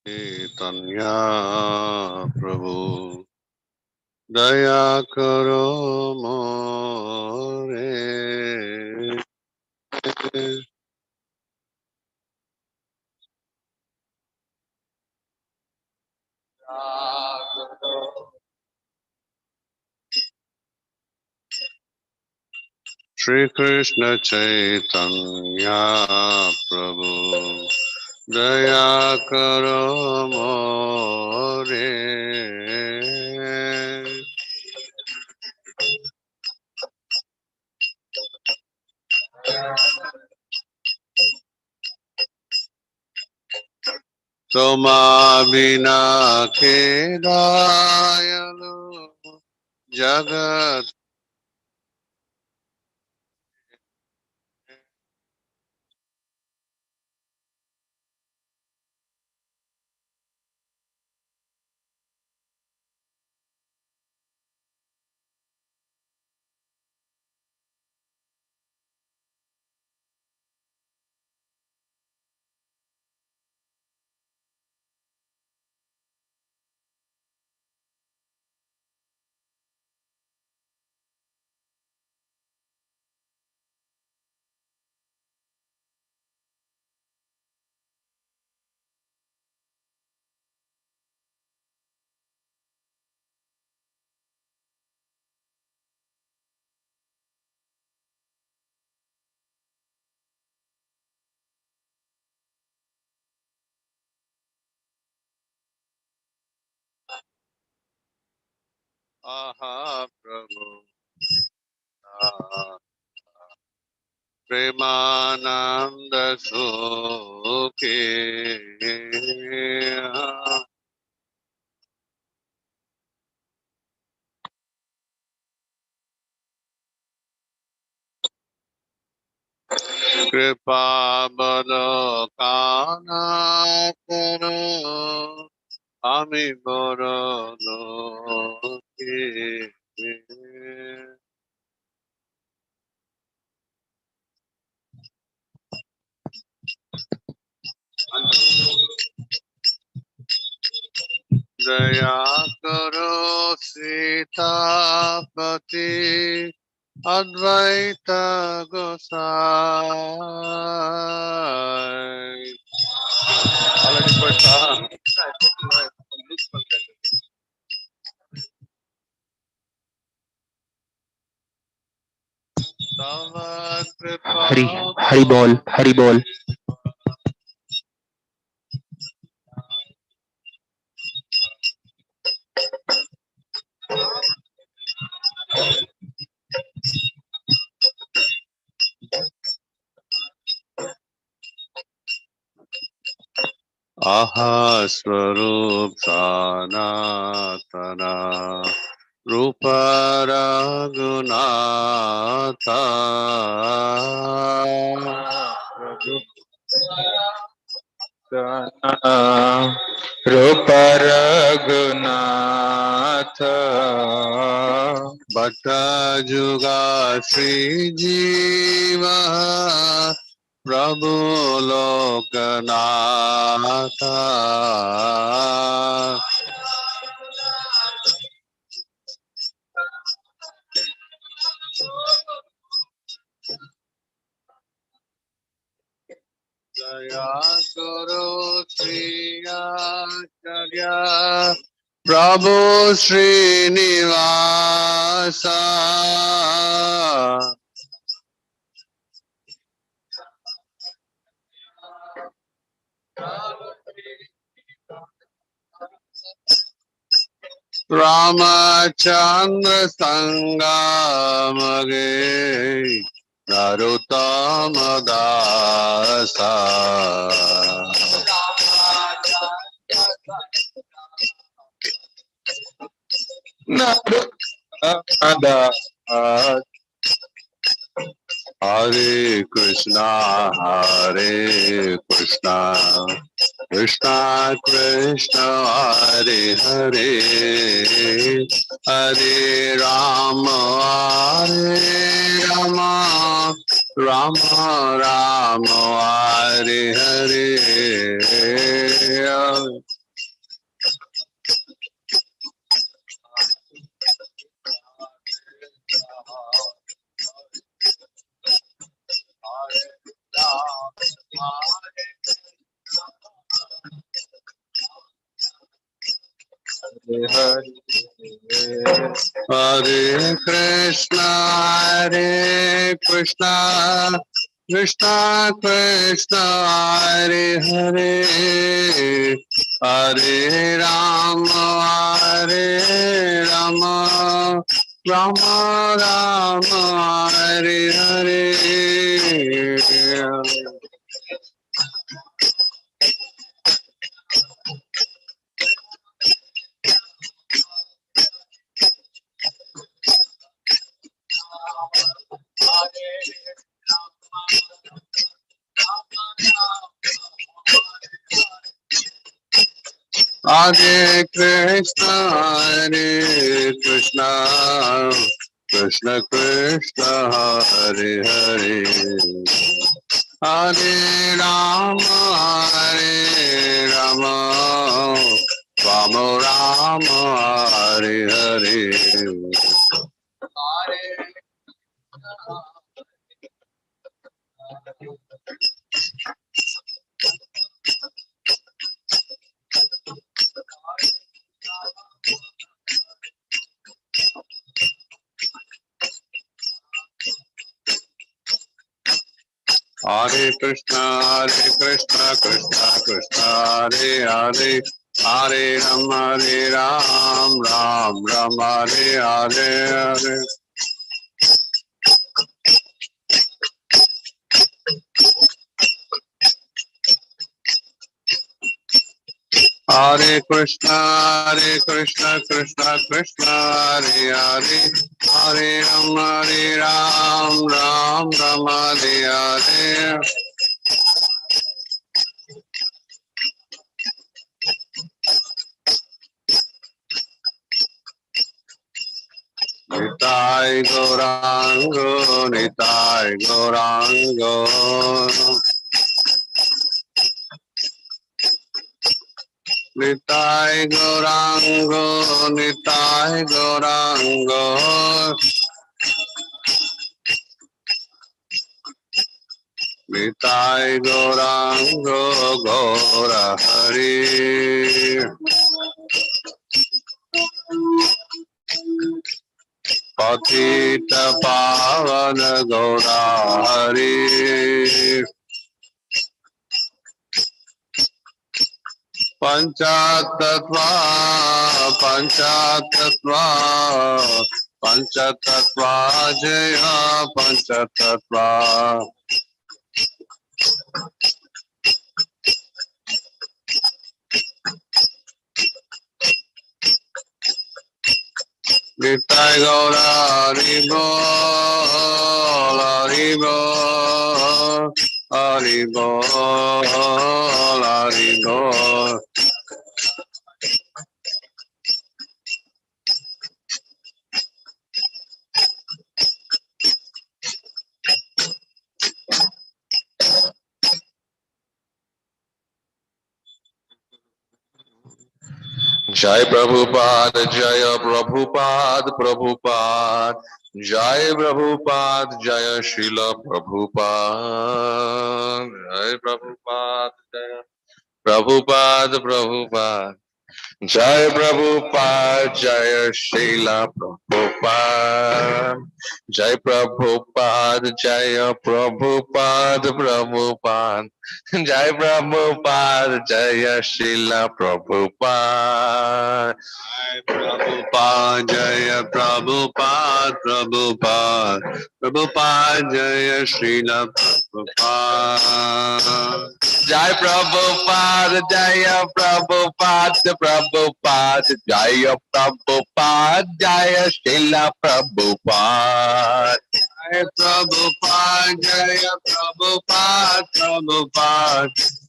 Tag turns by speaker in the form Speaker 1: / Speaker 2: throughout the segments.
Speaker 1: चैतन्य प्रभु दया करो मोरे Shri Krishna Chaitanya Prabhu Daya Karo More Toma Bina Ke Dayalu Jagat Aha Prabhu Premananda Sukhe Kripa Balokana Karo Ami Boro Loki Daya Karo Sitapati Advaita Gosai Already put
Speaker 2: Hari, Hari Bol, Hari Bol.
Speaker 1: Aha Swarup Sanatana Rupa Raghunatha
Speaker 2: Rupa Raghunatha
Speaker 1: Bhatta Juga Sri Jiva Prabhu Lokanatha Jaya Guru Sri Acharya Prabhu Srinivasa Ramachandra Sangamage Naruttama Dasa
Speaker 2: Nada
Speaker 1: Hare Krishna Hare Krishna Krishna Krishna Hare Hare Hare Rama Hare Rama Rama Rama Hare Hare Hare Krishna, Krishna Krishna, Hare Hare, Hare Rama, Rama Rama, Hare Hare. Hare Krishna, Krishna Krishna, Hare Hare, Hare Rama, Rama Rama, Hare Hare. Hare Krishna, Krishna Krishna, Hare Hare, Hare Rama, Ram Rama, Hare Hare. Hare Krishna, Krishna Krishna, Hare Hare, Hare Rama, Ram Rama, Hare. Nitai Gaurango, Nitai Gaurango. Nitai Gaurango, Nitai Gaurango. Nitai Gaurango, Gaura Hari. Patita Pavana Gaura Hari. Panchatattva, Panchatattva, Jaya Panchatattva. Nitai Gaura Haribo, Haribo, Haribo, Haribo.
Speaker 3: Jai Prabhupada, Jaya Prabhupada, Prabhupada, Jai Prabhupada, Jaya Srila Prabhupada, Jai Prabhupada, Jaya Prabhupada, Prabhupada. Jai Prabhupada, Jaya Srila Prabhupada, Jai Prabhupada, Jaya Prabhupada, Prabhupada, Jai Prabhupada, Jaya Srila Prabhupada.
Speaker 1: Prabhupada, Jaya Prabhupada, Prabhupada, Jaya Srila Prabhupada.
Speaker 3: Jai Prabhupada, Jaya Prabhupada, Prabhupada, Jaya Prabhupada, Jaya Srila Prabhupada.
Speaker 1: Jai Prabhupada, Jaya Prabhupada,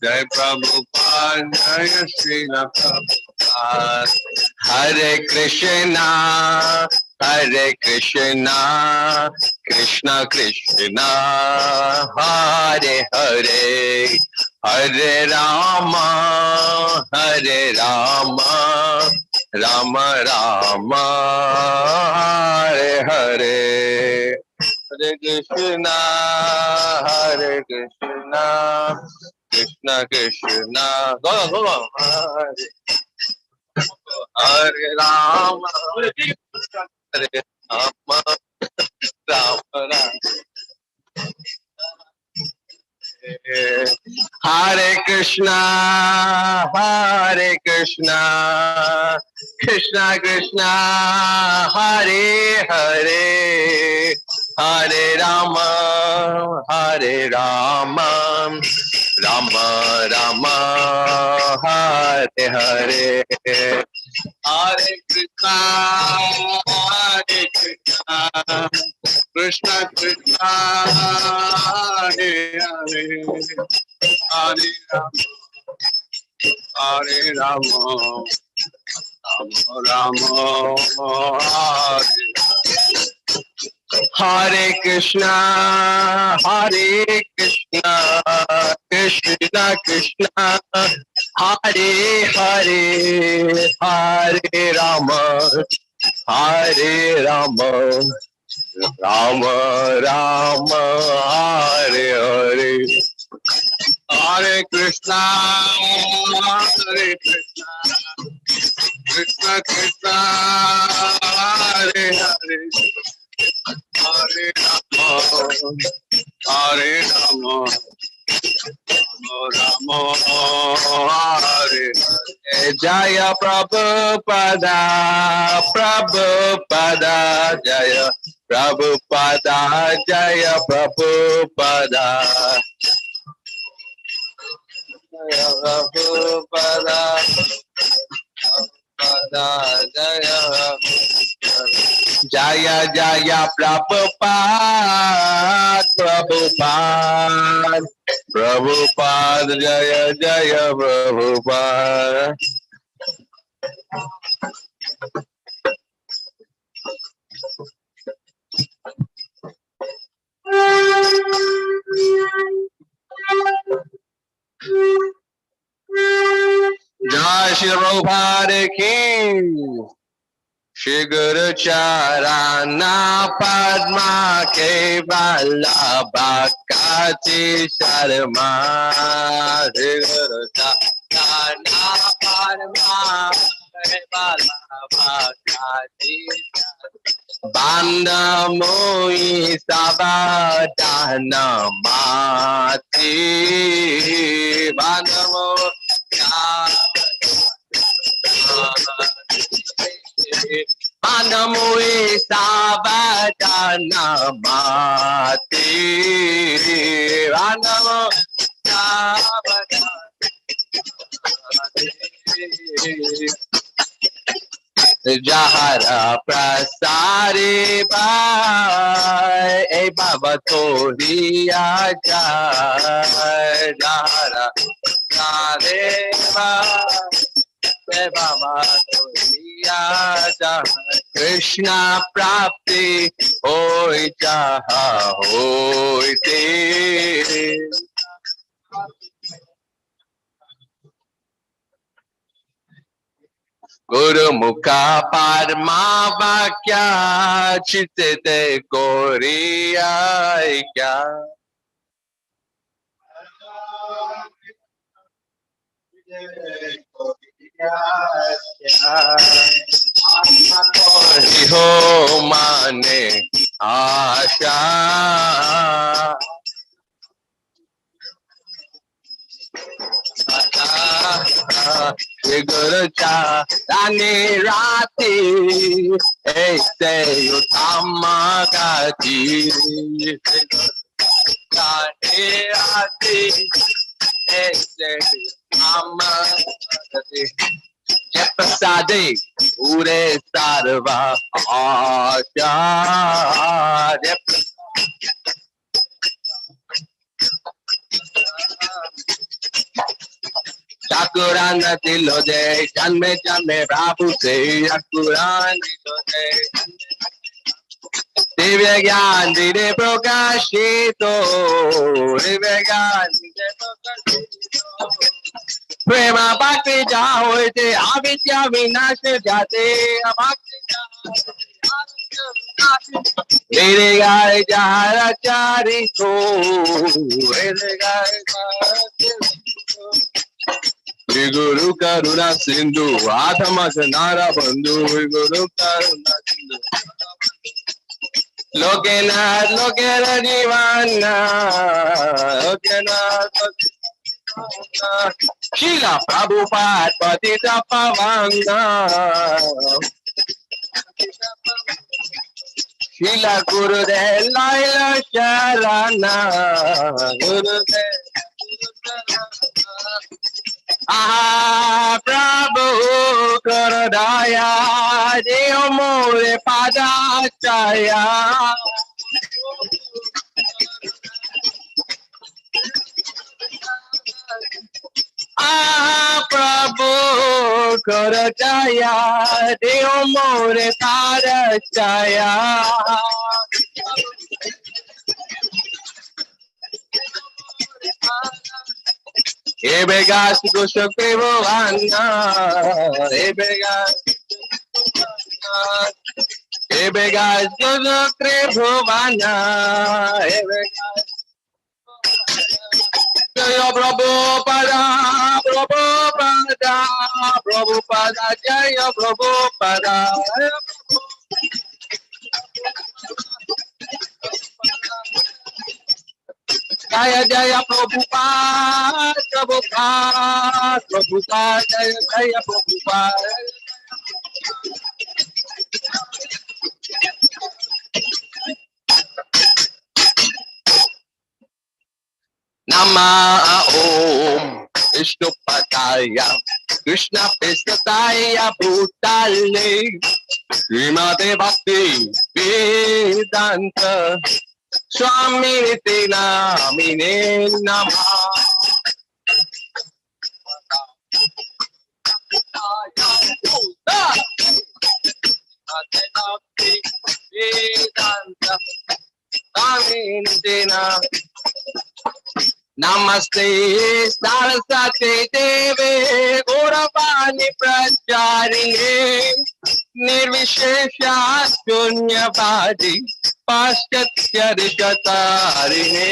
Speaker 1: Jai Prabhupada, Jaya Srila Prabhupada.
Speaker 3: Hare Krishna, Hare Krishna, Krishna Krishna, Hare Hare, Hare Rama, Hare Rama, Rama Rama, Hare Hare. Hare Krishna, Hare Krishna, Krishna Krishna, go on, Hare. Hare Rama, Hare Rama, Rama Rama. Hare Krishna, Hare Krishna, Krishna Krishna, Hare Hare, Hare Rama, Hare Rama, Rama Rama, Hare Hare. Hare Krishna, Hare Krishna, Krishna Krishna, Hare Hare, Hare Rama, Hare Rama, Rama Rama, Hare Krishna, Hare Krishna, Krishna Krishna, Hare Hare, Hare Rama, Hare Rama, Rama Rama, Hare Hare. Hare Krishna, Hare Krishna, Krishna Krishna, Hare Hare, Hare Rama, Hare Rama, Rama Hare Hare. Jaya Prabhupada, Prabhupada, Jaya Prabhupada, Jaya Prabhupada. Jaya Prabhupada, Prabhupada, Jaya Jaya Jaya Prabhupada, Prabhupada, Prabhupada, Jaya Jaya Prabhupada. Jai Shri Prabhupada Ki, Shri Guru Charana Padma Kevala Bhakti Sharma, Shri Guru Charana Padma Kevala Bhakti Banda Moi Savadana Mati, Banda Moi Manamui Savadana Mati, Manamo Savadana Jahara Prasari Bhai, E Baba Toriya Jai, Jahara Prasari Bhai, Baba Toriya Jai, Krishna Prapti Hoi Jaha Hoi Te. Guru Mukha Padma Vakya Chitete Goriya Kya. Ho Mane Asha. Guru Charani Rati, Ese Utama Gati, Charani Rati, Ese Utama Gati, Jepasade, Ure Sarva Asha, Chakurana dilo de, janme janme Prabhu se, Chakurana dilo de, Divya Gyan Dide Prakashito, Divya Gyan Dide Prakashito, Prema Bhakti Jahoite, Avidya Vinash Jate, Bhakti Jahoite, Dide Gai Jahara Charito, Dide Gai Jahara Charito. Shri Guru Karuna Sindhu Adhama Sanara Bandhu Guru Karuna Sindhu Lokena Lokena Divana Lokena Shila Prabhupada Patita Pavana Shila Gurudev Laila Sharana Gurudev Ah Prabhu Karadaya Deo More Padachaya Ah Prabhu Karadaya Deo More Padachaya Ebegas Krishna Prabhavana Ebegas Krishna Prabhavana Jaya Prabhupada Prabhupada Prabhupada Jaya Prabhupada Jaya Jaya Prabhupada Prabhupada Prabhupada Jaya Jaya Prabhupada Nama Om Vishnu Padaya Krishna Pisataya Bhutale Srimate Bhakti Vedanta Swami Namine Namah Vedanta Swami Namaste Saraswati Deve Gauravani Pracharine Nirvishesha Shunyavadi Paschatya Rishatarine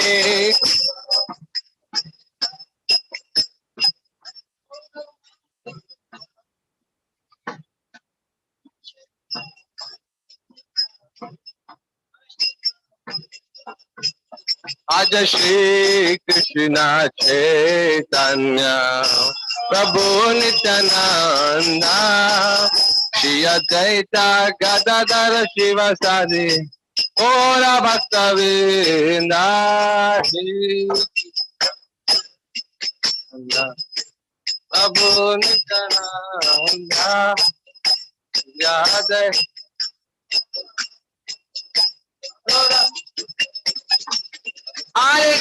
Speaker 3: Aja Shri Krishna Chaitanya Prabhu Nityananda Shri Advaita Gadadhara Shivasadi Ora Bhakta Vrinda Prabhu Nityananda Yade Hare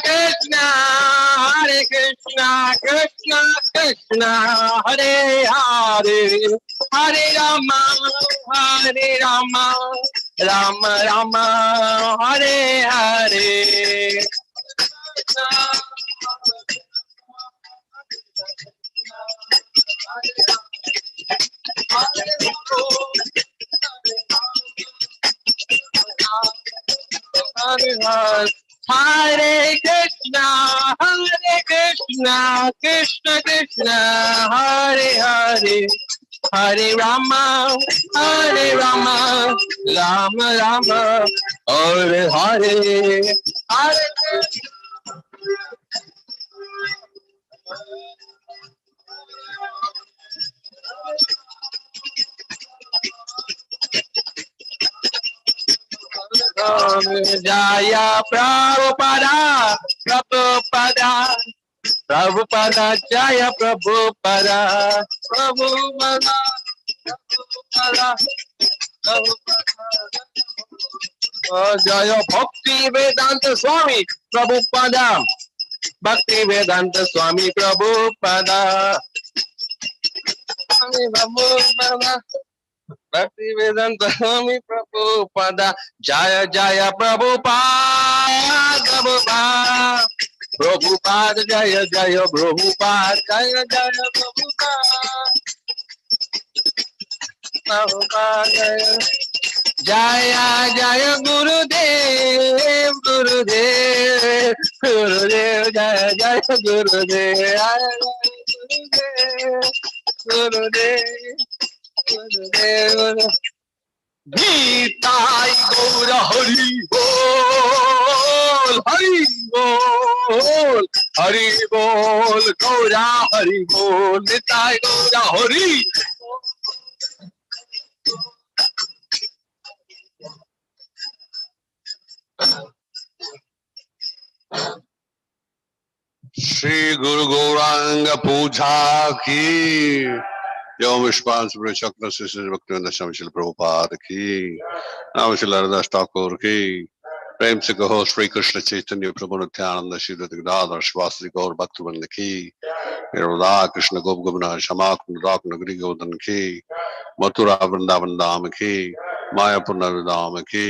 Speaker 3: Krishna, Krishna Krishna, Hare Hare, Hare Rama, Rama Rama, Hare Hare. Hare Krishna, Krishna Krishna, Hare Hare, Hare Rama, Rama Rama, Hare Hare, Hare Krishna. Jaya Prabhupada, Prabhupada, Prabhupada, Jaya Prabhupada, Prabhupada, Prabhupada, Prabhupada. Jaya Bhakti Vedanta Swami Prabhupada, Bhakti Vedanta Swami Prabhupada, Swami Prabhupada. Bhakti Vedanta Swami Prabhupada, Jaya Jaya Prabhupada, Prabhupada, Prabhupada, Jaya Jaya Prabhupada, Jaya Jaya Prabhupada, Prabhupada, Jaya Jaya Gurudev, Gurudev, Gurudev, Jaya Jaya Gurudev, Jaya Gurudev. Gurudev, Gurudev. Nitai Gaura Hari Bol, Hari Bol, Hari Bol, Gaura Hari Bol, Nitai Gaura Hari.
Speaker 1: Shri Guru Gauranga Puja ki. Yom Vishpan Subhra Chakra Sisi Bhaktivinoda Swami Srila Prabhupada ki. Nam Srila Haridas Thakur ki. प्रेम से कहो श्री कृष्ण चैतन्य प्रभु नित्यानंद श्री गदाधर शिवासि गौर भक्तवृंद की राधा कृष्ण गोप गोपिनाथ क्षमा कुंदाक नगरी गोवर्धन की मथुरा वृंदावन धाम की मायापुर नवधाम की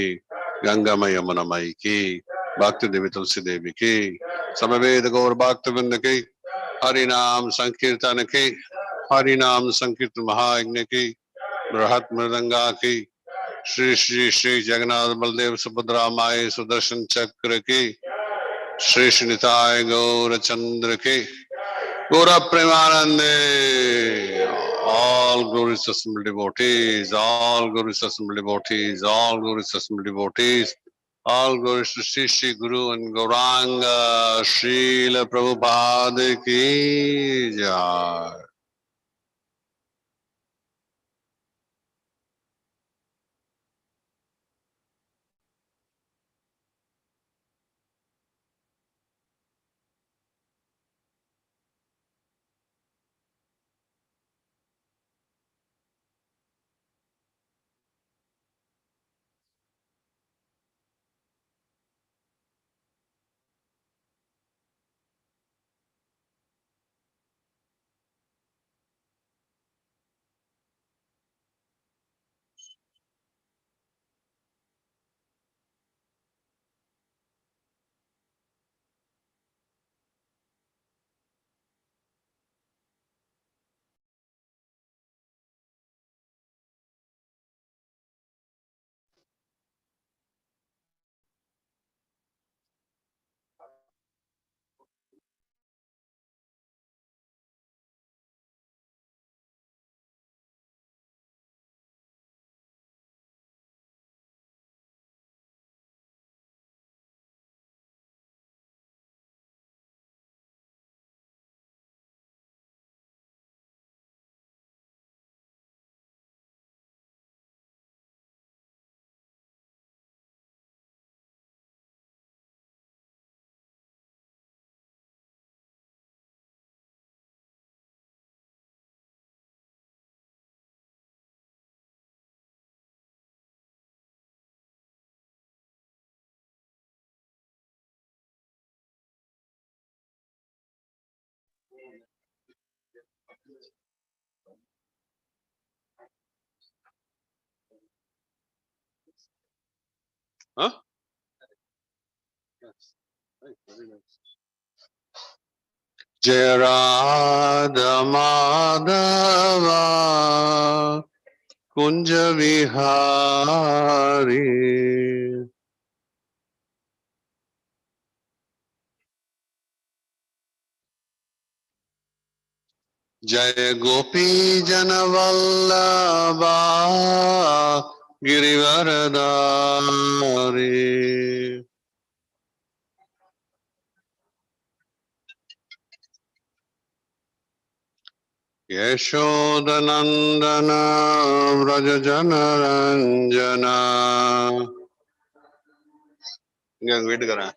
Speaker 1: गंगा मय यमुना मई की भक्ति देवी तुलसी देवी की समवेद गौर भक्तवृंद की हरि नाम संकीर्तन की हरि नाम संकीर्तन महायज्ञ की बृहत मृदंगा की श्री श्री श्री जगन्नाथ बलदेव सुभद्रा माई सुदर्शन चक्र की श्री श्री निताय गौर चंद्र की गौर प्रेमानंदे all glorious assembled devotees, all glorious assembled devotees, all glorious assembled devotees, all glorious to Sri Sri Guru and Gauranga Srila Prabhupada ki jai. Huh? Jai Radha Madhava Kunja Vihari Jai Gopi Janavallabha Girivaradari Yashodanandana Vrajajanaranjana Gang wait kara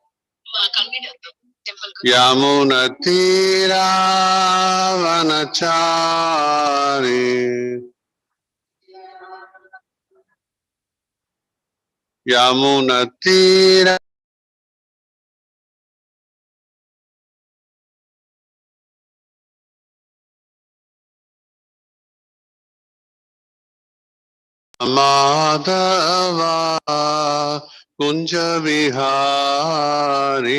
Speaker 1: Yamunatira Vanachari Yamunatira Madhava Kunja Vihari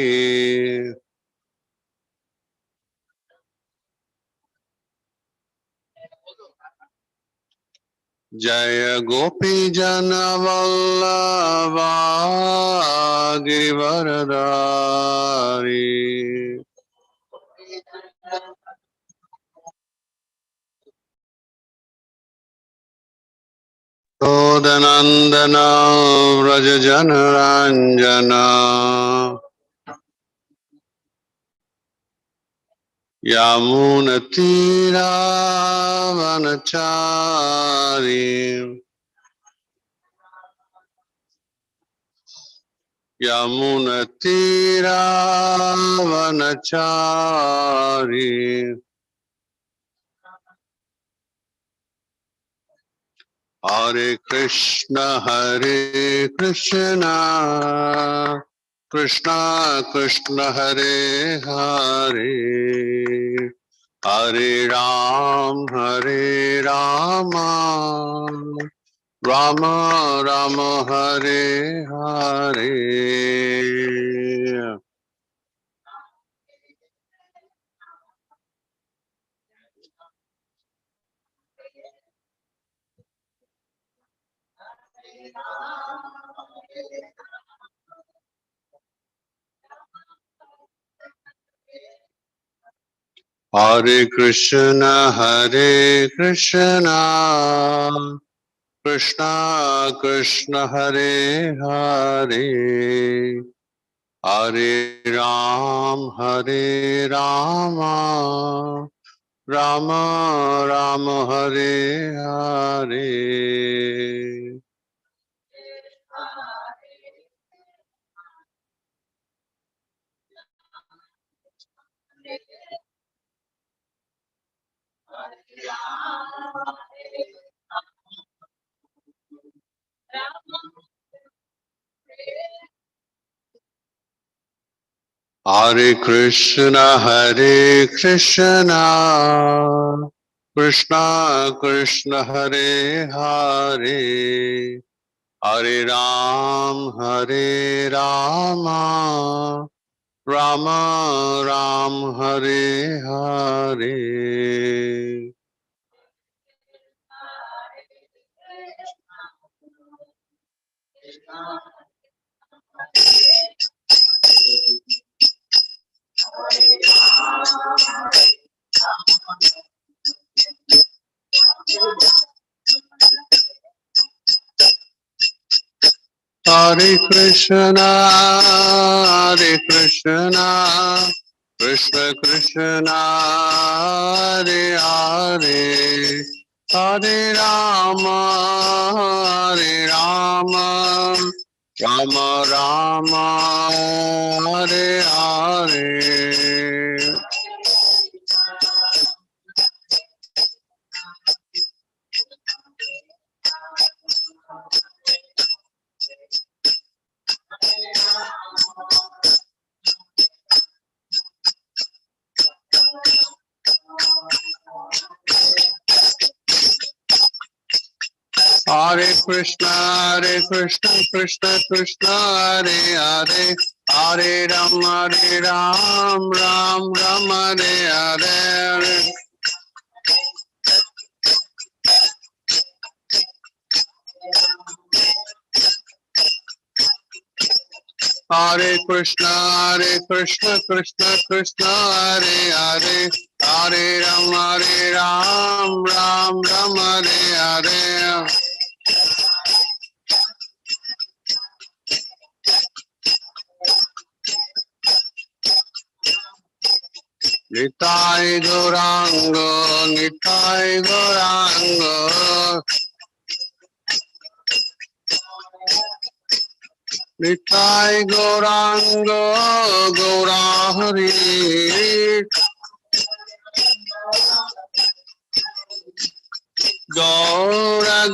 Speaker 1: Jaya Gopi Jana Vallabha Girivaradari Yodanandana Vraja Janaranjana Yamunatira Vanachari Yamunatira Vanachari Hare Krishna Krishna Krishna Hare Hare Hare Rama Rama Rama Hare Hare Hare Krishna Krishna Krishna Hare Hare Hare Rama Rama Rama Hare Hare Hare Krishna Krishna Krishna Hare Hare Hare Rama Rama Ram Hare Hare Hare Krishna Krishna Krishna Hare Hare Hare Rama Rama Rama Hare Hare Hare Krishna Krishna Krishna Hare Hare Hare Ram Ram Ram Hare Hare Hare Krishna Krishna Krishna Hare Hare Hare Ram Ram Hare Hare Nitai Gaurango Nitai Gaurango Gaurahari Gaurahari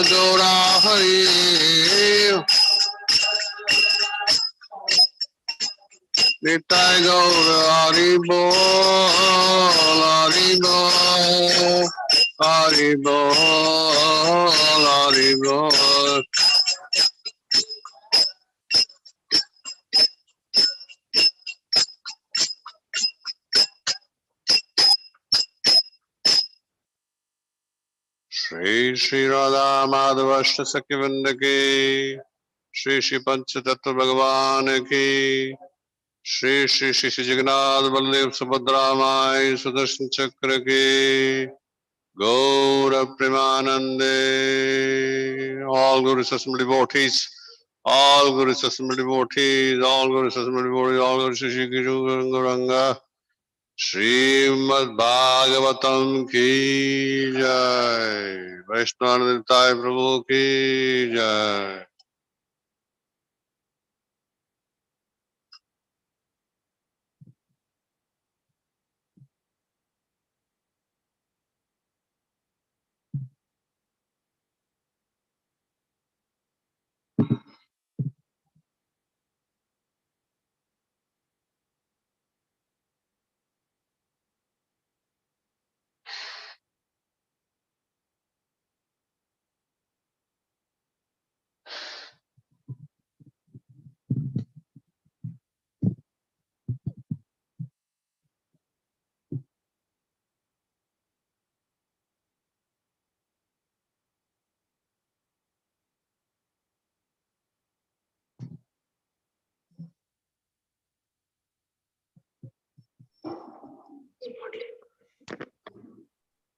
Speaker 1: Gaurahari Nitai Gaurahari Hari Bol Shri Radha Madhava Sakyavinda Ki Shri Shri Panch तत्व भगवान की। श्री श्री श्री श्री जगन्नाथ बलदेव सुभद्रा माई सुदर्शन चक्र की। गौर प्रेमानंदे। All Guru Sasma devotees, all Guru Sasma devotees, all Guru Sasma devotees, all Guru Shri Guru Gauranga, Srimad Bhagavatam ki jai, Vaishnava Nitai Prabhu ki jai.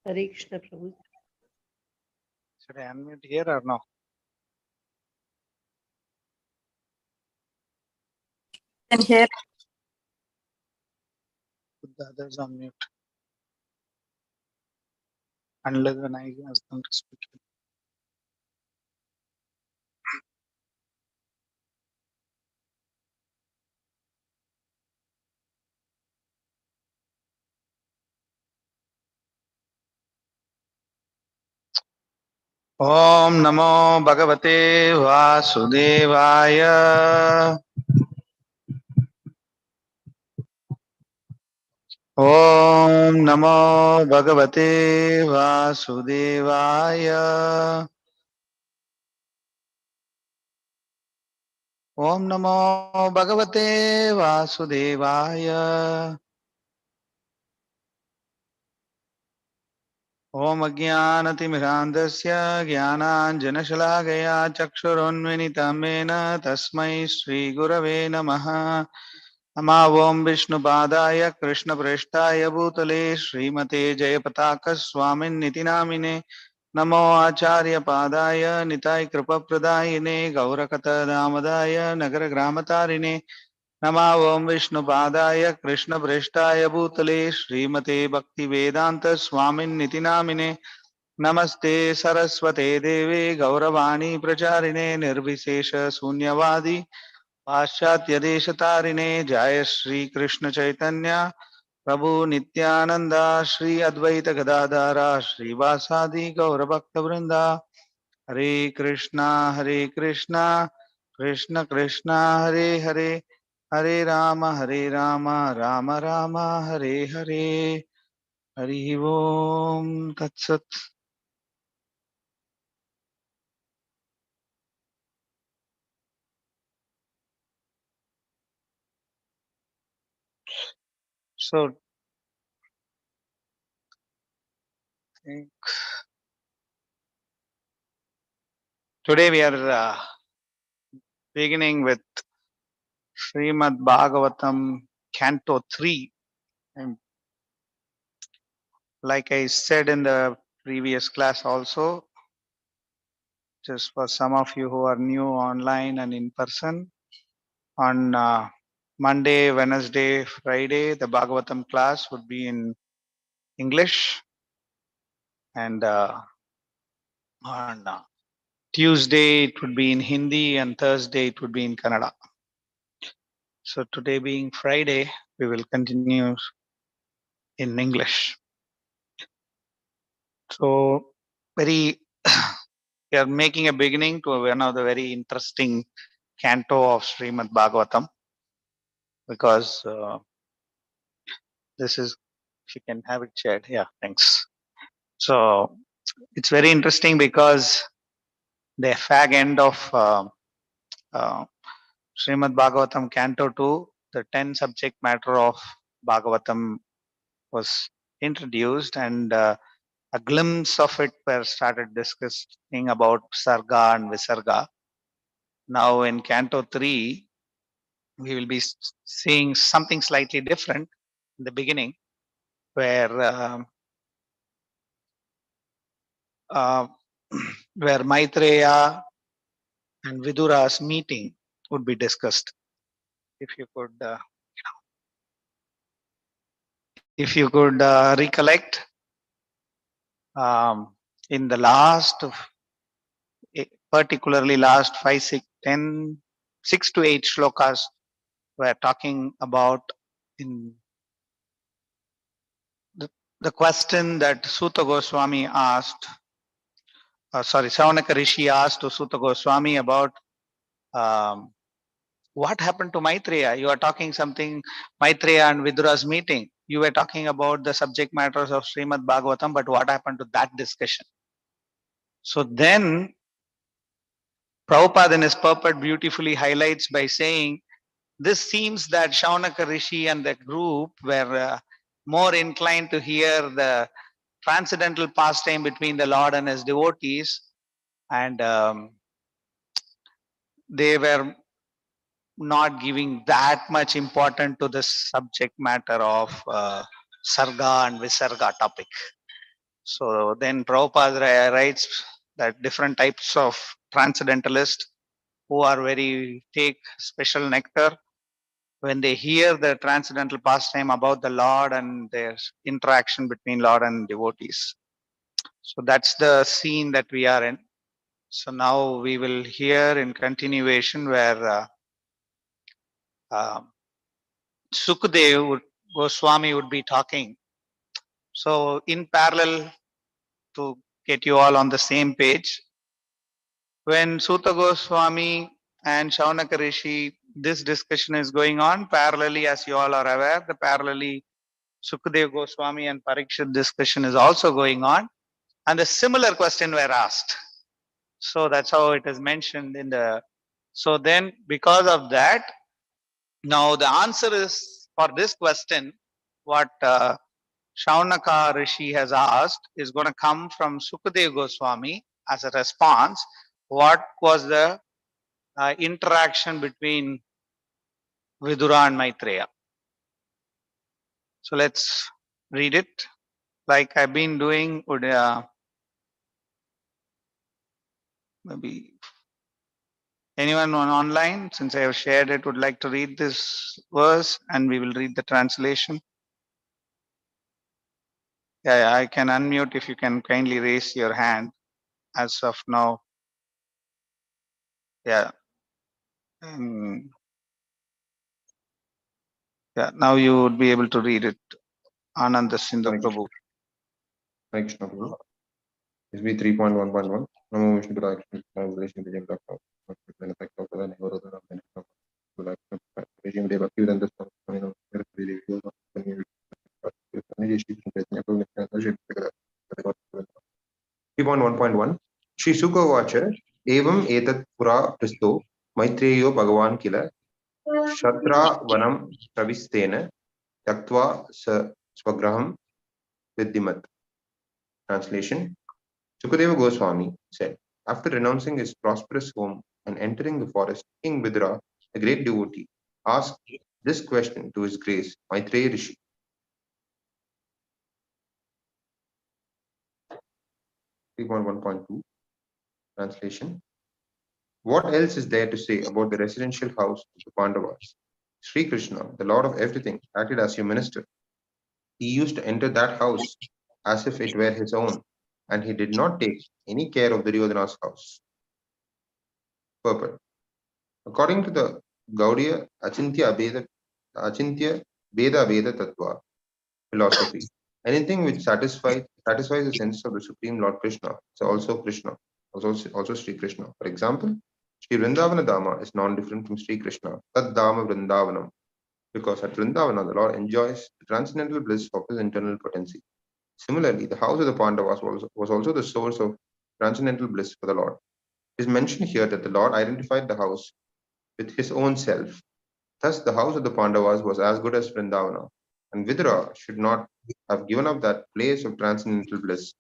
Speaker 4: Hare Krishna Prabhu.
Speaker 5: Should I unmute here or no?
Speaker 6: Can hear.
Speaker 5: Put the others on mute. Unless when I ask them to speak. Om Namo Bhagavate Vasudevaya. Om Namo Bhagavate Vasudevaya. Om Namo Bhagavate Vasudevaya. Om Ajnanatimirandasya Jnananjanashalakaya Chakshurunmilitam Mena Tasmai Shri Gurave Namaha. Namo Vishnupadaya Krishna Preshtaya Bhutale Srimate Jayapataka Swamin Niti Namine. Namo Acharya Padaya Nitai Kripa Pradayine Gaurakata Damadaya Nagara Gramatarine. Namo Vishnupadaya Krishna Preshtaya Bhutale Srimate Bhakti Vedanta Swamin Niti Namine. Namaste Saraswate Deve Gauravani Pracharine Nirvisesha Sunyavadi Paschatya Deshatarine Jaya Shri Krishna Chaitanya Prabhu Nityananda Shri Advaita Gadadara Shri Vasadi Gaurabhakta Vrinda Hare Krishna Krishna Krishna Hare Hare Hare Rama Rama Rama Hare Hare Hari Om Tat Sat. So today we are beginning with Srimad Bhagavatam Canto 3. And like I said in the previous class also, just for some of you who are new online and in person, on Monday, Wednesday, Friday, the Bhagavatam class would be in English, and on Tuesday it would be in Hindi, and Thursday it would be in Kannada. So today being Friday, we will continue in English. So very, we are making a beginning to one of the very interesting canto of Srimad Bhagavatam, because this is, if you can have it shared, yeah, thanks. So it's very interesting because the fag end of Srimad Bhagavatam Canto 2, the 10 subject matter of Bhagavatam was introduced, and a glimpse of it were started discussing about Sarga and Visarga. Now in Canto 3, we will be seeing something slightly different in the beginning, where where Maitreya and Vidura's meeting would be discussed. If you could recollect, in the last, particularly last 5, 6, 10, 6 to 8 shlokas, we're talking about in the question that Suta Goswami asked, Saunaka Rishi asked to Suta Goswami about um, what happened to Maitreya. You are talking something, Maitreya and Vidura's meeting. You were talking about the subject matters of Srimad Bhagavatam, but what happened to that discussion? So then Prabhupada in his purport beautifully highlights by saying, this seems that Shaunaka Rishi and the group were more inclined to hear the transcendental pastime between the Lord and his devotees, and they were not giving that much importance to the subject matter of Sarga and Visarga topic. So then Prabhupada writes that different types of transcendentalists who are take special nectar when they hear the transcendental pastime about the Lord and their interaction between Lord and devotees. So that's the scene that we are in. So now we will hear in continuation where Sukadev Goswami would be talking. So in parallel, to get you all on the same page, when Suta Goswami and Shaunaka Rishi, this discussion is going on parallelly, as you all are aware, the parallelly Sukadev Goswami and Parikshit discussion is also going on, and a similar question were asked. So that's how it is mentioned in the. So then, because of that, now the answer is for this question, what Shaunaka Rishi has asked is going to come from Sukadev Goswami as a response. What was the interaction between Vidura and Maitreya? So let's read it. Like I've been doing, would maybe anyone online, since I have shared it, would like to read this verse, and we will read the translation. Yeah, I can unmute if you can kindly raise your hand as of now. Yeah. Yeah, now you would be able to read it. Ananda Sindhu Prabhu.
Speaker 6: Thanks, Prabhu. SB 3.1.1. Namo Vishnu Padaya Krishna Translation Vijay Dr. Benefit of the Nevaroda of Benefit of Regime de Bhaktivedanta Swami of Really Views of the New 3.1.1 Shri Sukha Vacha Evam Etat Pura Pristo Maitreyo Bhagavan Kila Shatra Vanam Pravistena Taktva Swagraham Viddimat. Translation. Sukadeva Goswami said, after renouncing his prosperous home and entering the forest, King Vidura, a great devotee, asked this question to his grace, Maitreya Rishi. (3.1.2) Translation. What else is there to say about the residential house of the Pandavas? Sri Krishna, the Lord of everything, acted as your minister. He used to enter that house as if it were his own, and he did not take any care of Duryodhana's house. Purport. According to the Gaudiya Achintya Veda Veda Tattva philosophy, anything which satisfies the sense of the Supreme Lord Krishna is also Krishna, also Sri Krishna. For example, Sri Vrindavana Dhamma is non-different from Sri Krishna, Tad Dhamma Vrindavanam, because at Vrindavana the Lord enjoys the transcendental bliss of his internal potency. Similarly, the house of the Pandavas was also the source of transcendental bliss for the Lord. It is mentioned here that the Lord identified the house with his own self. Thus, the house of the Pandavas was as good as Vrindavana, and Vidura should not have given up that place of transcendental bliss.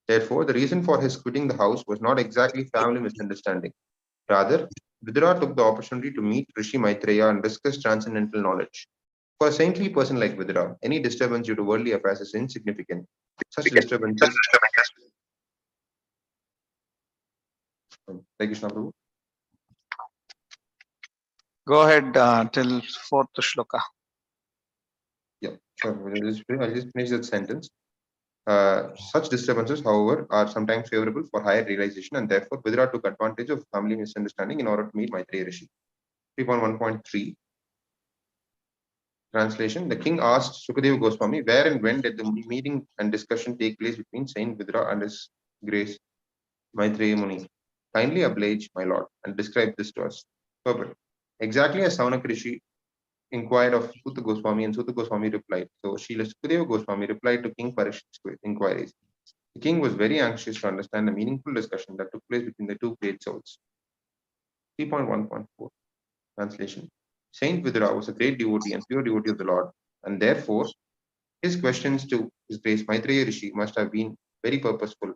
Speaker 6: Therefore, the reason for his quitting the house was not exactly family misunderstanding. Rather, Vidura took the opportunity to meet Rishi Maitreya and discuss transcendental knowledge. For a saintly person like Vidura, any disturbance due to worldly affairs is insignificant. Such disturbances. Hare Krishna Prabhu.
Speaker 5: Go ahead till fourth shloka.
Speaker 6: Yeah, sure. I'll just finish that sentence. Such disturbances, however, are sometimes favorable for higher realization, and therefore Vidura took advantage of family misunderstanding in order to meet Maitreya Rishi. 3.1.3 Translation. The king asked Sukadeva Goswami, where and when did the meeting and discussion take place between Saint Vidura and his grace Maitreya Muni? Kindly oblige, my lord, and describe this to us. Purport. Exactly as Saunak Rishi inquired of Sutta Goswami, and Sutta Goswami replied. So Srila Sukadeva Goswami replied to King Parikshit's inquiries. The king was very anxious to understand the meaningful discussion that took place between the two great souls. 3.1.4 Translation. Saint Vidura was a great devotee and pure devotee of the Lord, and therefore his questions to His Grace Maitreya Rishi must have been very purposeful,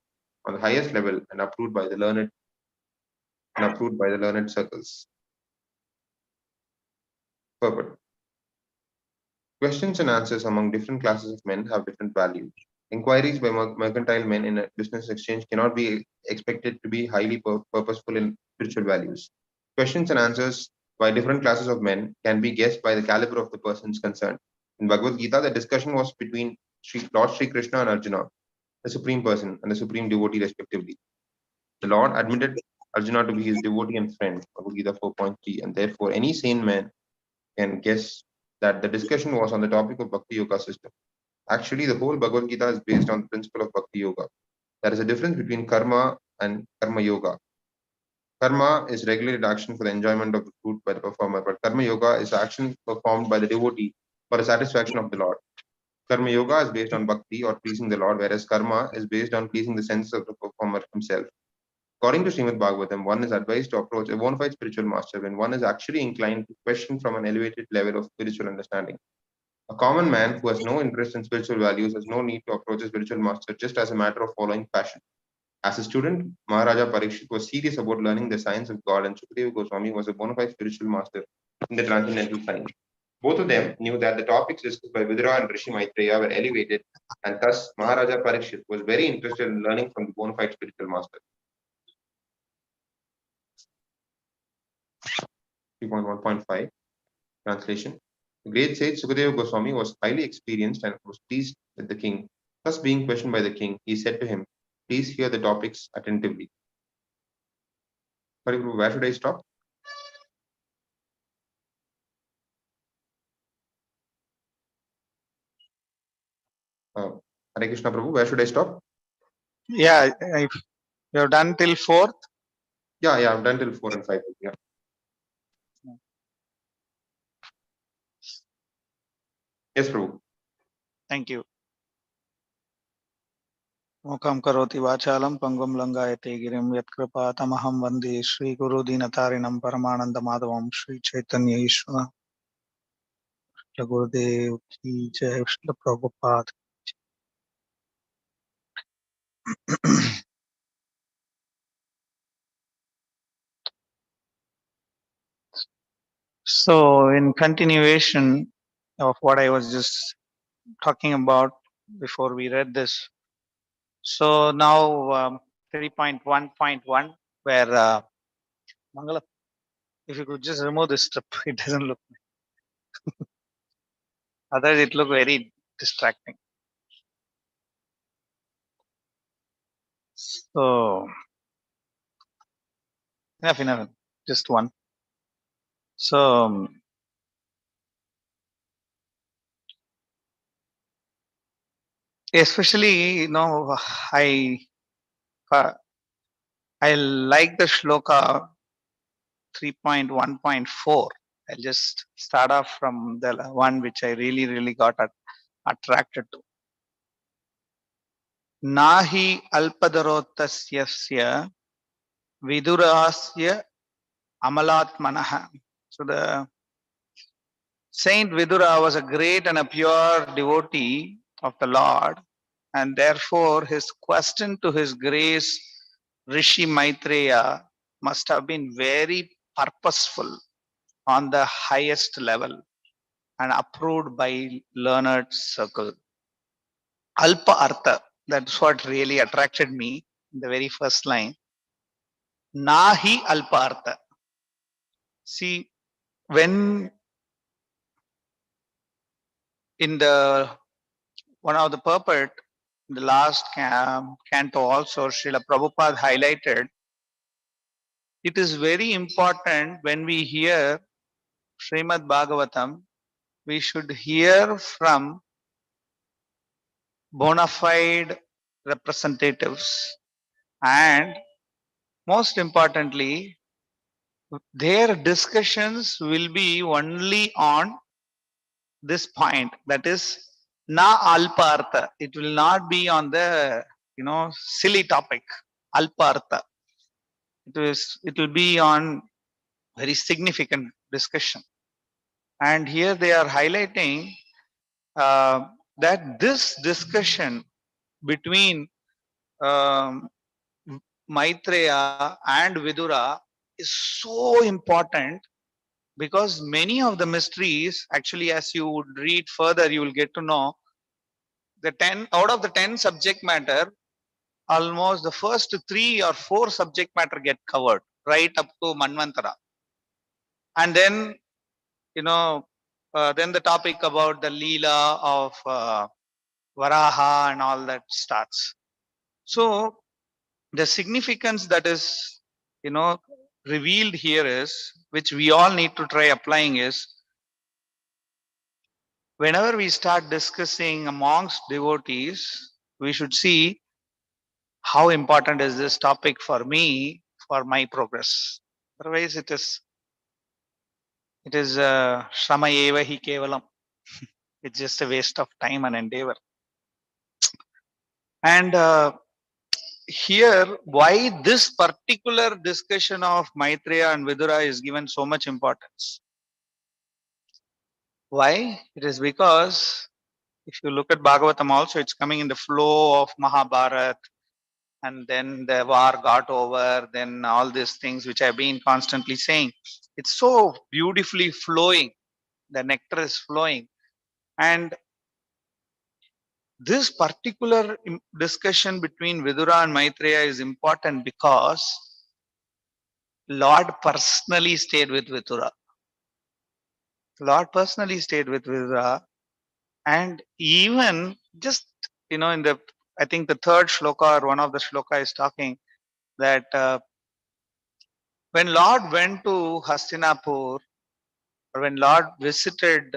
Speaker 6: on the highest level, and approved by the learned circles. Purport. Questions and answers among different classes of men have different value. Inquiries by mercantile men in a business exchange cannot be expected to be highly purposeful in spiritual values. Questions and answers by different classes of men can be guessed by the caliber of the persons concerned. In Bhagavad Gita, the discussion was between Lord Sri Krishna and Arjuna, the supreme person and the supreme devotee respectively. The Lord admitted Arjuna to be his devotee and friend, Bhagavad Gita 4.3, and therefore any sane man can guess that the discussion was on the topic of Bhakti Yoga system. Actually, the whole Bhagavad Gita is based on the principle of Bhakti Yoga. There is a difference between karma and karma yoga. Karma is regulated action for the enjoyment of the fruit by the performer, but karma yoga is action performed by the devotee for the satisfaction of the Lord. Karma yoga is based on bhakti or pleasing the Lord, whereas karma is based on pleasing the senses of the performer himself. According to Srimad Bhagavatam, one is advised to approach a bona fide spiritual master when one is actually inclined to question from an elevated level of spiritual understanding. A common man who has no interest in spiritual values has no need to approach a spiritual master just as a matter of following passion. As a student, Maharaja Parikshit was serious about learning the science of God, and Sukadeva Goswami was a bona fide spiritual master in the transcendental science. Both of them knew that the topics discussed by Vidura and Rishi Maitreya were elevated, and thus Maharaja Parikshit was very interested in learning from the bona fide spiritual master. 3.1.5 Translation. The great sage Sukadeva Goswami was highly experienced and was pleased with the king. Thus, being questioned by the king, he said to him, please hear the topics attentively. Sorry, where should I stop? Hare Krishna Prabhu, where should I stop?
Speaker 5: Yeah, if you have done till fourth.
Speaker 6: Yeah, I'm done till 4 and 5. Yeah. Yes, Prabhu.
Speaker 5: Thank you. Mukam karoti vachalam pangam langayate girim yatkripa tamaham vande Shri Guru Dinatarinam Paramananda Madhavam Shri Chaitanya Ishvara Gurudev ki Jai Shri Prabhupada. So, in continuation of what I was just talking about before we read this, so now 3.1.1, where Mangala, if you could just remove this strip, it doesn't look nice. Otherwise, it look very distracting. So, enough, just one. So, especially, I like the shloka 3.1.4. I'll just start off from the one which I really got attracted to. Nahi alpadarotasya vidurasya amalatmanaha. So the Saint Vidura was a great and a pure devotee of the Lord, and therefore his question to his grace Rishi Maitreya must have been very purposeful on the highest level and approved by learned circle. Alpa Artha, that's what really attracted me in the very first line. Nahi Alpa Artha. See, when in the one of the purport, the last canto also, Srila Prabhupada highlighted, it is very important when we hear Srimad Bhagavatam, we should hear from bona fide representatives, and most importantly, their discussions will be only on this point, that is na alpartha. It will not be on the silly topic alpartha. It will be on very significant discussion, and here they are highlighting that this discussion between um, Maitreya and Vidura is so important, because many of the mysteries, actually, as you would read further, you will get to know the 10 out of the 10 subject matter, almost the first 3 or 4 subject matter get covered right up to Manvantara, and then then the topic about the Leela of Varaha and all that starts. So the significance that is revealed here is, which we all need to try applying, is whenever we start discussing amongst devotees, we should see how important is this topic for me, for my progress. Otherwise it is shrama eva hi kevalam. It's just a waste of time and endeavor. And here, why this particular discussion of Maitreya and Vidura is given so much importance? Why? It is because if you look at Bhagavatam also, it's coming in the flow of Mahabharata, and then the war got over, then all these things which I've been constantly saying. It's so beautifully flowing. The nectar is flowing. And this particular discussion between Vidura and Maitreya is important because Lord personally stayed with Vidura. Lord personally stayed with Vidura, and even just in the, I think the third shloka or one of the shloka is talking that when Lord went to Hastinapur, or when Lord visited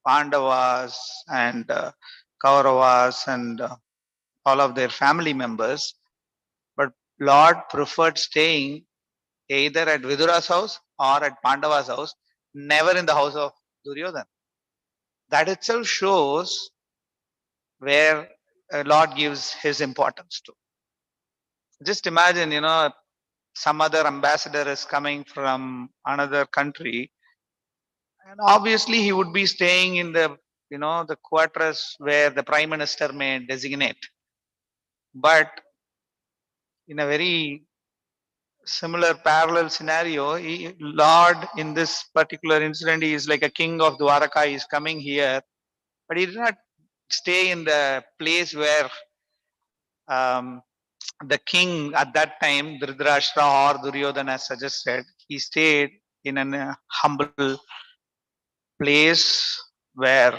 Speaker 5: Pandavas and Kauravas and all of their family members, but Lord preferred staying either at Vidura's house or at Pandava's house, never in the house of Duryodhana. That itself shows where Lord gives his importance to. Just imagine, some other ambassador is coming from another country, and obviously he would be staying in the the quarters where the prime minister may designate. But in a very similar parallel scenario, Lord in this particular incident, he is like a king of Dwaraka. He is coming here, but he did not stay in the place where the king at that time, Dhritarashtra or Duryodhana suggested. He stayed in a humble place where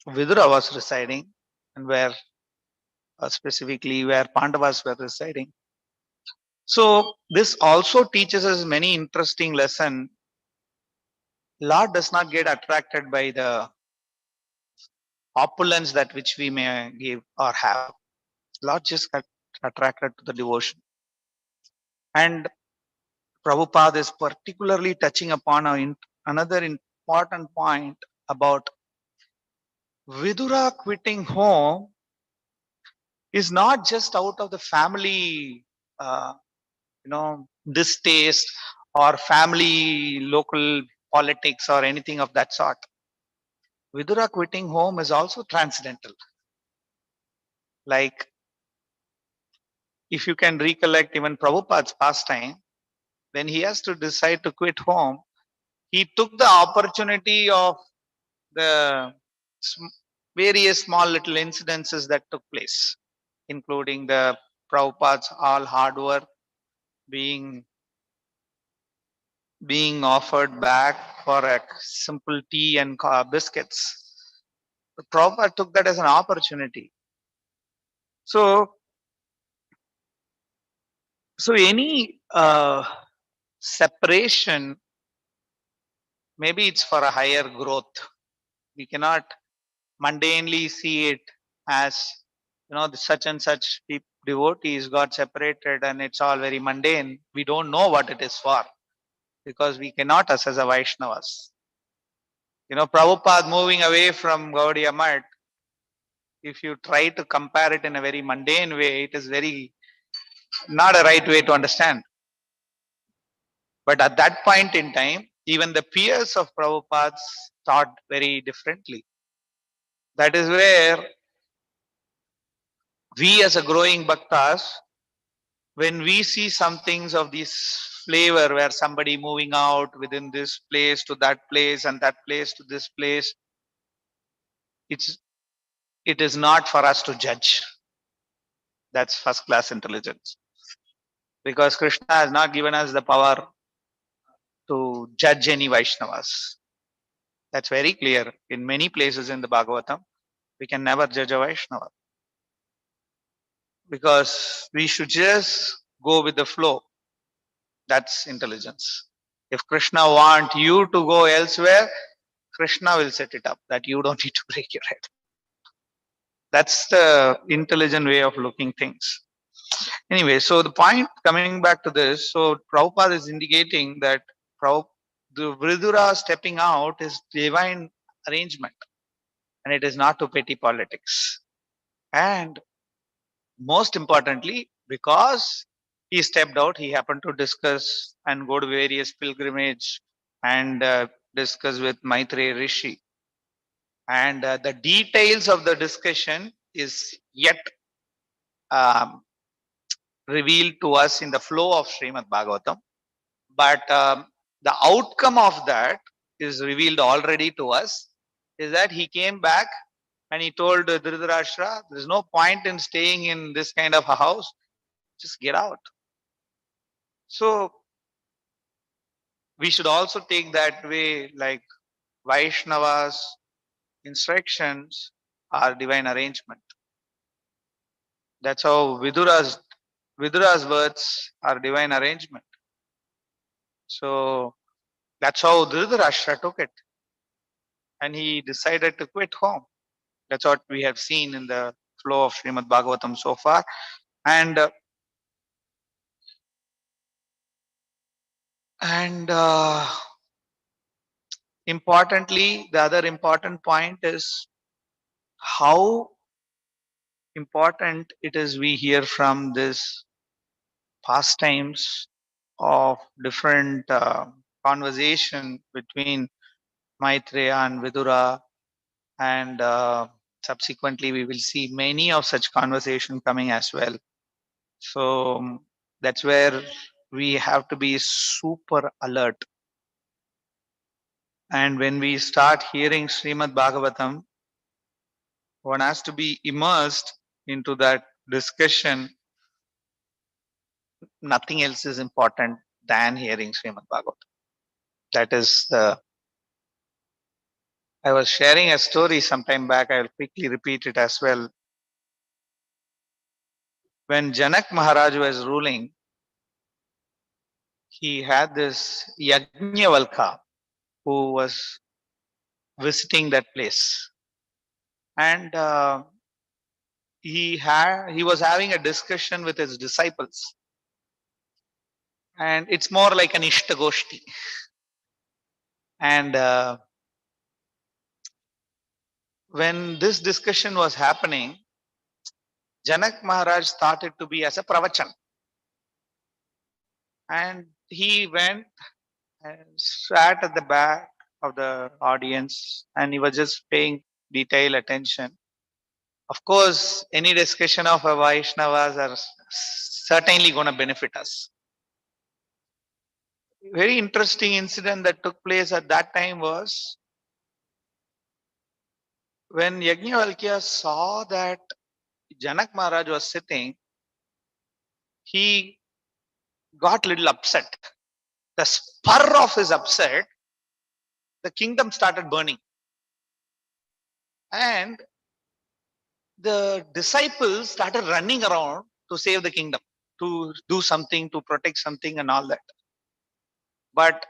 Speaker 5: Vidura was residing, and where specifically where Pandavas were residing. So this also teaches us many interesting lessons. Lord does not get attracted by the opulence that which we may give or have. Lord just got attracted to the devotion. And Prabhupada is particularly touching upon another important point about Vidura quitting home is not just out of the family, distaste or family local politics or anything of that sort. Vidura quitting home is also transcendental. Like, if you can recollect even Prabhupada's pastime, when he has to decide to quit home, he took the opportunity of the various small little incidences that took place, including the Prabhupada's all hard work being offered back for a simple tea and biscuits. The Prabhupada took that as an opportunity. So any separation, maybe it's for a higher growth. We cannot mundanely see it as, the such and such devotees got separated and it's all very mundane. We don't know what it is for, because we cannot assess a Vaishnavas. Prabhupada moving away from Gaudiya Math, if you try to compare it in a very mundane way, it is very not a right way to understand. But at that point in time, even the peers of Prabhupada thought very differently. That is where we as a growing bhaktas, when we see some things of this flavor where somebody moving out within this place to that place and that place to this place, it is not for us to judge. That's first class intelligence. Because Krishna has not given us the power to judge any Vaishnavas. That's very clear. In many places in the Bhagavatam, we can never judge a Vaishnava. Because we should just go with the flow. That's intelligence. If Krishna wants you to go elsewhere, Krishna will set it up that you don't need to break your head. That's the intelligent way of looking things. Anyway, so the point, coming back to this, so Prabhupada is indicating that the Vidura stepping out is divine arrangement, and it is not to petty politics. And most importantly, because he stepped out, he happened to discuss and go to various pilgrimage and discuss with Maitreya Rishi. And the details of the discussion is yet revealed to us in the flow of Srimad Bhagavatam. But the outcome of that is revealed already to us, is that he came back and he told Dhritarashtra, there is no point in staying in this kind of a house, just get out. So we should also take that way, like Vaishnavas' instructions are divine arrangement. That's how Vidura's words are divine arrangement. So that's how Dhritarashtra took it. And he decided to quit home. That's what we have seen in the flow of Srimad Bhagavatam so far. And importantly, the other important point is how important it is we hear from this pastimes of different conversation between Maitreya and Vidura, and subsequently we will see many of such conversation coming as well. So that's where we have to be super alert. And when we start hearing Srimad Bhagavatam, one has to be immersed into that discussion. Nothing else is important than hearing Srimad Bhagavatam. That is I was sharing a story sometime back. I will quickly repeat it as well. When Janak Maharaj was ruling, he had this Yajnavalkha who was visiting that place. And he was having a discussion with his disciples. And it's more like an Ishtagoshti. And when this discussion was happening, Janak Maharaj thought it to be as a pravachan. And he went and sat at the back of the audience and he was just paying detailed attention. Of course, any discussion of a Vaishnavas are certainly going to benefit us. very interesting incident that took place at that time was when Yajnavalkya saw that Janak Maharaj was sitting, he got little upset. The spur of his upset, the kingdom started burning. And the disciples started running around to save the kingdom, to do something, to protect something and all that. But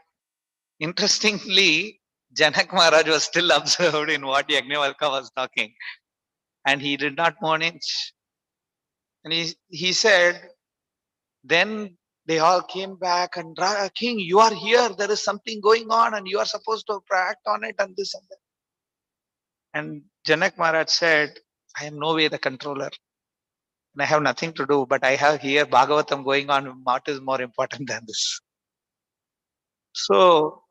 Speaker 5: interestingly, Janak Maharaj was still observed in what Yajnavalkya was talking. And he did not mourn inch. And he said, then they all came back and King, you are here. There is something going on and you are supposed to act on it and this and that. And Janak Maharaj said, I am no way the controller. And I have nothing to do, but I have here Bhagavatam going on. What is more important than this? So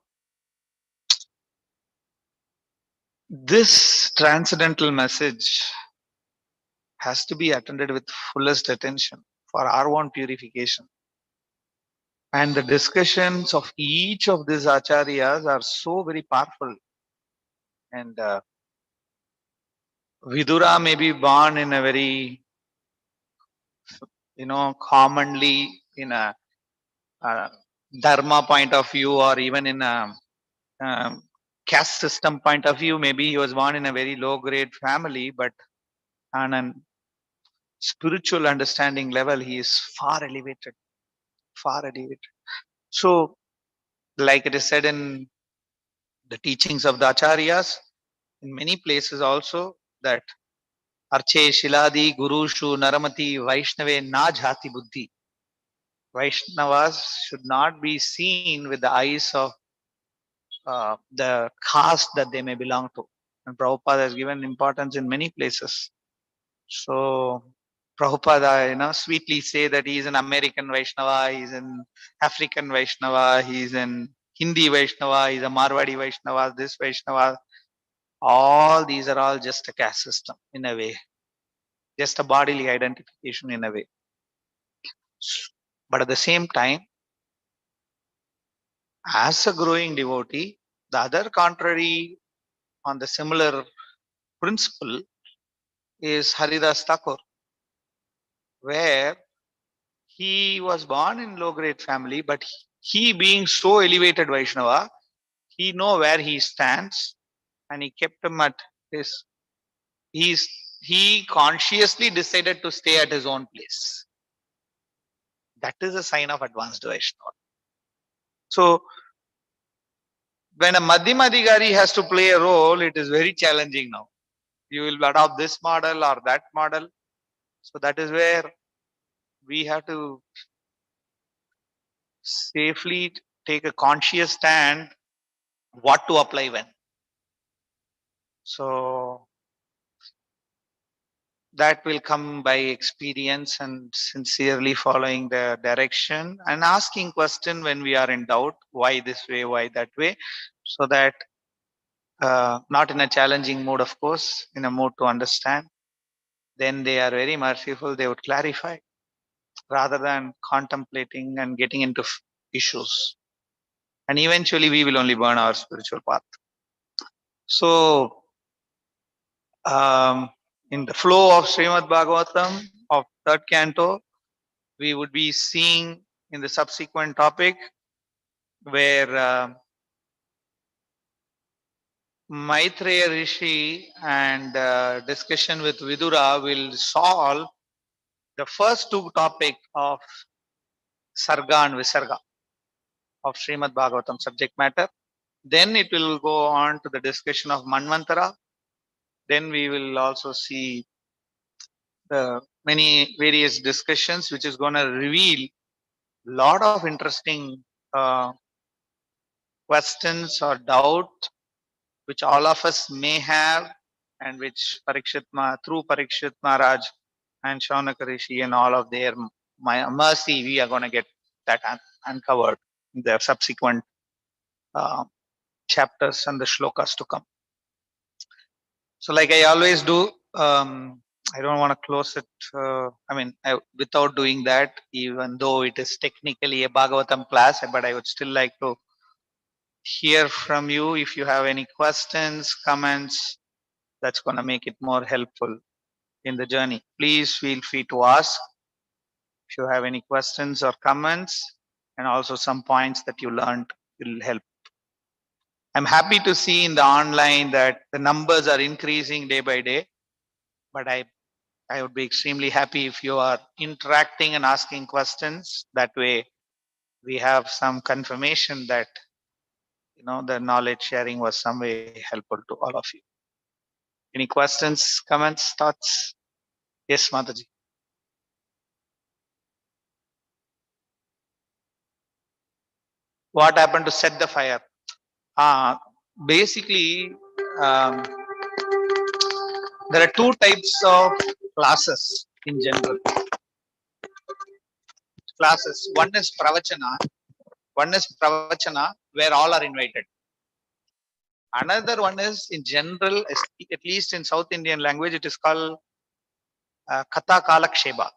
Speaker 5: this transcendental message has to be attended with fullest attention for our own purification. And the discussions of each of these acharyas are so very powerful. And Vidura may be born in a very, commonly in a dharma point of view, or even in a caste system point of view. Maybe he was born in a very low grade family, but on a spiritual understanding level, he is far elevated, far elevated. So, like it is said in the teachings of the acharyas, in many places also, that Arche Shiladi Gurushu Naramati Vaishnave Na Jati Buddhi. Vaishnavas should not be seen with the eyes of the caste that they may belong to. And Prabhupada has given importance in many places. So Prabhupada, sweetly say that he is an American Vaishnava, he is an African Vaishnava, he is an Hindi Vaishnava, he is a Marwadi Vaishnava, this Vaishnava. All these are all just a caste system in a way, just a bodily identification in a way. But at the same time, as a growing devotee, the other contrary on the similar principle is Haridas Thakur, where he was born in low grade family, but he being so elevated Vaishnava, he know where he stands, and he kept him at his. He consciously decided to stay at his own place. That is a sign of advanced Vaishnava. So when a Madhyamadhikari has to play a role, it is very challenging now. You will adopt this model or that model. So that is where we have to safely take a conscious stand what to apply when. So that will come by experience and sincerely following the direction and asking question when we are in doubt, why this way, why that way, so that not in a challenging mood, of course, in a mood to understand. Then they are very merciful, they would clarify rather than contemplating and getting into issues. And eventually we will only burn our spiritual path. So in the flow of Srimad Bhagavatam of third canto, we would be seeing in the subsequent topic where Maitreya Rishi and discussion with Vidura will solve the first two topic of Sarga and Visarga of Srimad Bhagavatam subject matter. Then it will go on to the discussion of Manvantara. Then we will also see the many various discussions, which is going to reveal a lot of interesting questions or doubt, which all of us may have, and which through Parikshit Maharaj and Shaunaka Rishi and all of their mercy, we are going to get that uncovered in the subsequent chapters and the shlokas to come. So like I always do, I don't want to close it. Without doing that, even though it is technically a Bhagavatam class, but I would still like to hear from you. If you have any questions, comments, that's going to make it more helpful in the journey. Please feel free to ask if you have any questions or comments, and also some points that you learned will help. I'm happy to see in the online that the numbers are increasing day by day, but I would be extremely happy if you are interacting and asking questions. That way we have some confirmation that the knowledge sharing was some way helpful to all of you. Any questions, comments, thoughts? Yes, Mataji. What happened to set the fire? Basically, um, there are two types of classes in general. Classes. One is pravachana. Where all are invited. Another one is in general, at least in South Indian language, it is called Katha Kalakshema.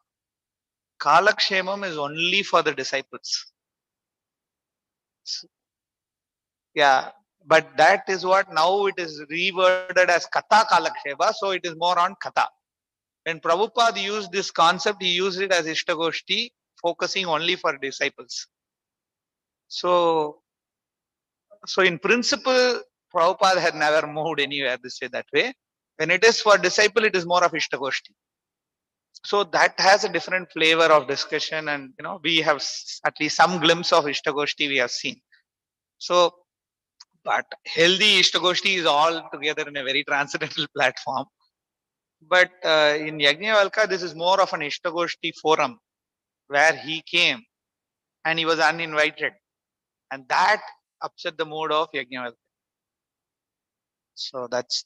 Speaker 5: Kalakshemam is only for the disciples. Yeah, but that is what now it is reworded as Katha Kalakshema, so it is more on Katha. When Prabhupada used this concept, he used it as Ishtagoshti, focusing only for disciples. So in principle, Prabhupada had never moved anywhere to say that way. When it is for disciple, it is more of Ishtagoshti. So that has a different flavor of discussion, and we have at least some glimpse of Ishtagoshti we have seen. So, but healthy Ishtagoshti is all together in a very transcendental platform. But in Yajnavalkya, this is more of an Ishtagoshti forum where he came and he was uninvited, and that upset the mood of Yajnavalkya. So that's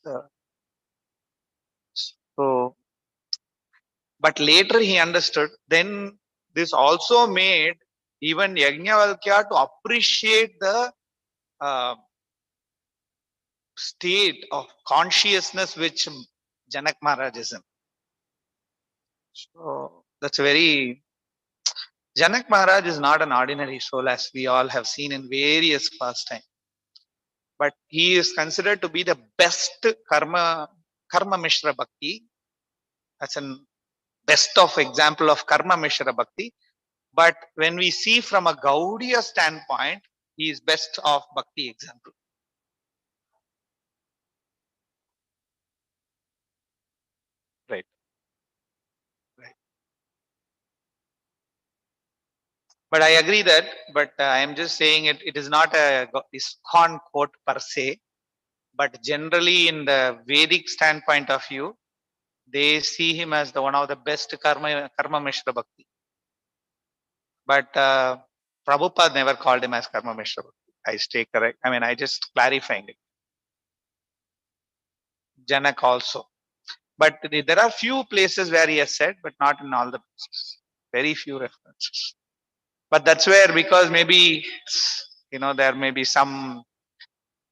Speaker 5: but later he understood. Then this also made even Yajnavalkya to appreciate the state of consciousness which Janak Maharaj is in. So that's Janak Maharaj is not an ordinary soul, as we all have seen in various pastimes. But he is considered to be the best karma mishra bhakti. That's an best of example of karma mishra bhakti. But when we see from a Gaudiya standpoint, he is best of bhakti example. Right. But I agree that, but I am just saying it is not a ISKCON quote per se, but generally in the Vedic standpoint of view, they see him as one of the best karma mishra bhakti. But Prabhupada never called him as karma mishra bhakti. I stay correct. I just clarifying it. Janak also. But there are few places where he has said, but not in all the places. Very few references. But that's where, because maybe, there may be some,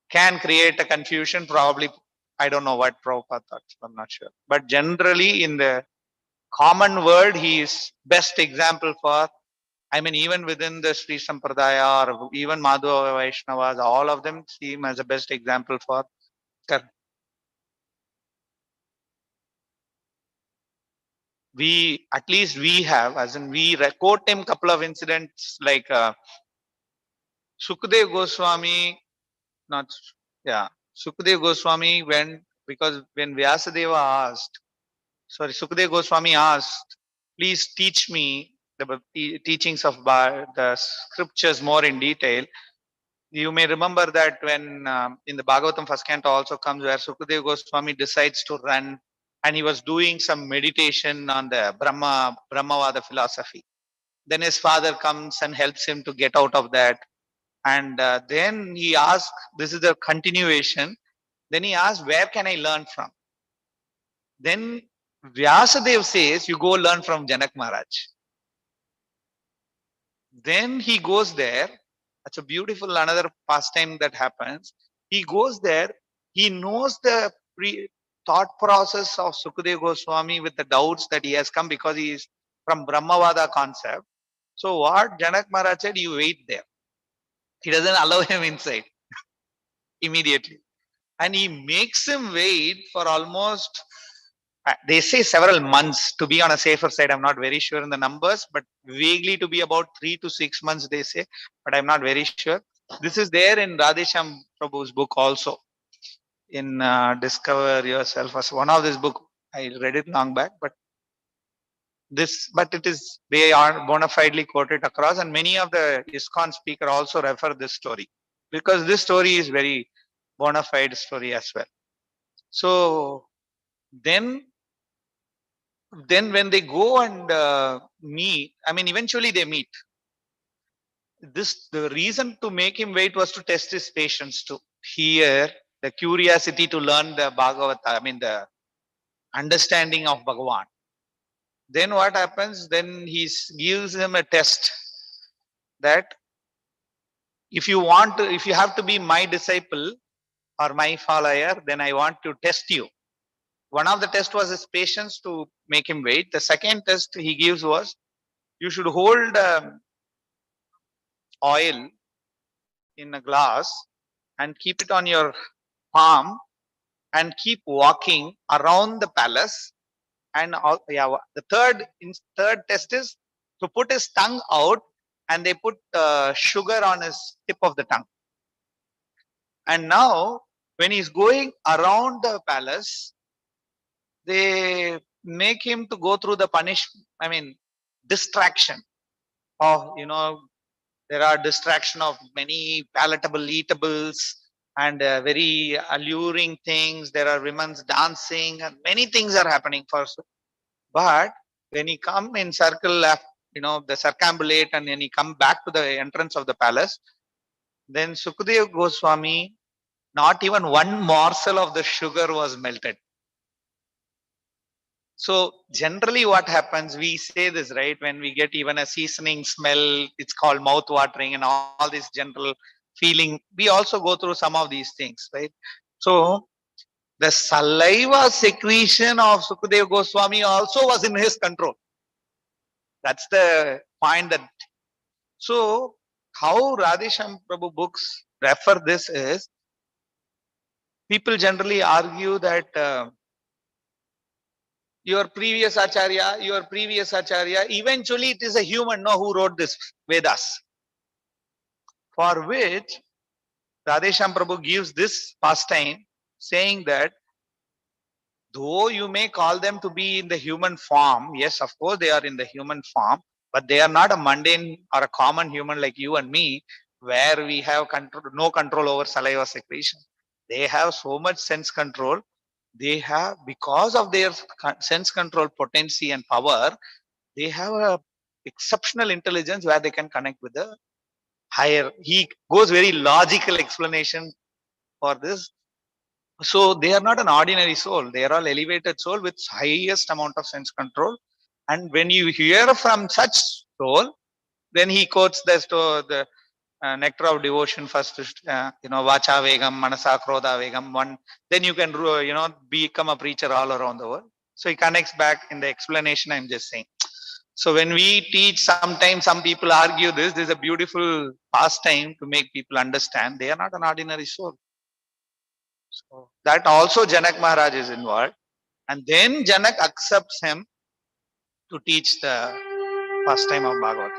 Speaker 5: can create a confusion. Probably, I don't know what Prabhupada thought. I'm not sure. But generally, in the common word, he is best example for, even within the Sri Sampradaya or even Madhava Vaishnavas, all of them see him as the best example for. At least we have, as in we quote him couple of incidents like Sukadev Goswami, Sukadev Goswami because when Vyasadeva asked, Sukadev Goswami asked, please teach me the teachings of the scriptures more in detail. You may remember that when in the Bhagavatam first canto also comes where Sukadev Goswami decides to run, and he was doing some meditation on the Brahmavada philosophy. Then his father comes and helps him to get out of that. And then he asked, this is the continuation. Then he asked, where can I learn from? Then Vyasadeva says, you go learn from Janak Maharaj. Then he goes there. That's a beautiful another pastime that happens. He goes there. He knows the thought process of Sukadeva Goswami with the doubts that he has come because he is from Brahmavada concept. So what Janak Maharaj said, you wait there. He doesn't allow him inside immediately. And he makes him wait for almost, they say several months, to be on a safer side. I'm not very sure in the numbers, but vaguely to be about 3 to 6 months, they say, but I'm not very sure. This is there in Radhesham Prabhu's book also. In Discover Yourself was one of this book. I read it long back, but it is, they are bona fidely quoted across, and many of the ISKCON speaker also refer this story because this story is very bona fide story as well. So then when they go and meet, I mean, eventually they meet. The reason to make him wait was to test his patience, to hear the curiosity to learn the Bhagavata, I mean the understanding of Bhagavan. Then what happens? Then he gives him a test that if you have to be my disciple or my follower, then I want to test you. One of the tests was his patience to make him wait. The second test he gives was you should hold oil in a glass and keep it on your palm and keep walking around the palace. And the third test is to put his tongue out, and they put sugar on his tip of the tongue. And now when he's going around the palace, they make him to go through the distraction of, there are distraction of many palatable eatables and very alluring things. There are women's dancing and many things are happening first. But when he come in circle left, the circumambulate, and then he come back to the entrance of the palace, then Sukadeva Goswami, not even one morsel of the sugar was melted. So generally what happens, we say this, right? When we get even a seasoning smell, it's called mouth watering and all this general feeling. We also go through some of these things, right? So the saliva secretion of Sukadeva Goswami also was in his control. That's the point. So how Radhesham Prabhu books refer this is, people generally argue that your previous acharya, eventually it is a human who wrote this Vedas. For which Radhesham Prabhu gives this pastime, saying that though you may call them to be in the human form, yes, of course they are in the human form, but they are not a mundane or a common human like you and me, where we have no control over saliva secretion. They have so much sense control. They have, because of their sense control potency and power, they have a exceptional intelligence where they can connect with the higher. He goes very logical explanation for this. So they are not an ordinary soul. They are all elevated soul with highest amount of sense control. And when you hear from such soul, then he quotes the nectar of devotion first, vacha vegam, manasa krodha vegam. Then you can, become a preacher all around the world. So he connects back in the explanation. I'm just saying. So when we teach, sometimes some people argue this. This is a beautiful pastime to make people understand they are not an ordinary soul. So that also Janak Maharaj is involved. And then Janak accepts him to teach the pastime of Bhagavad.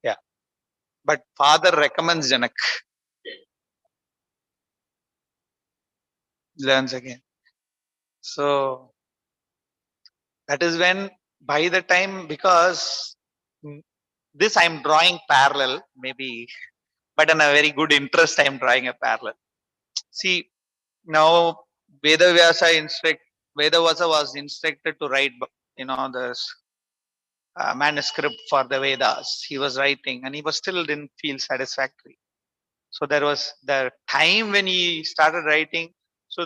Speaker 5: Yeah. But father recommends Janak. Learns again. So that is when, by the time, because this I'm drawing parallel, maybe, but in a very good interest I'm drawing a parallel. See, now Vedavasa was instructed to write, this manuscript for the Vedas. He was writing and he was still didn't feel satisfactory. So there was the time when he started writing. So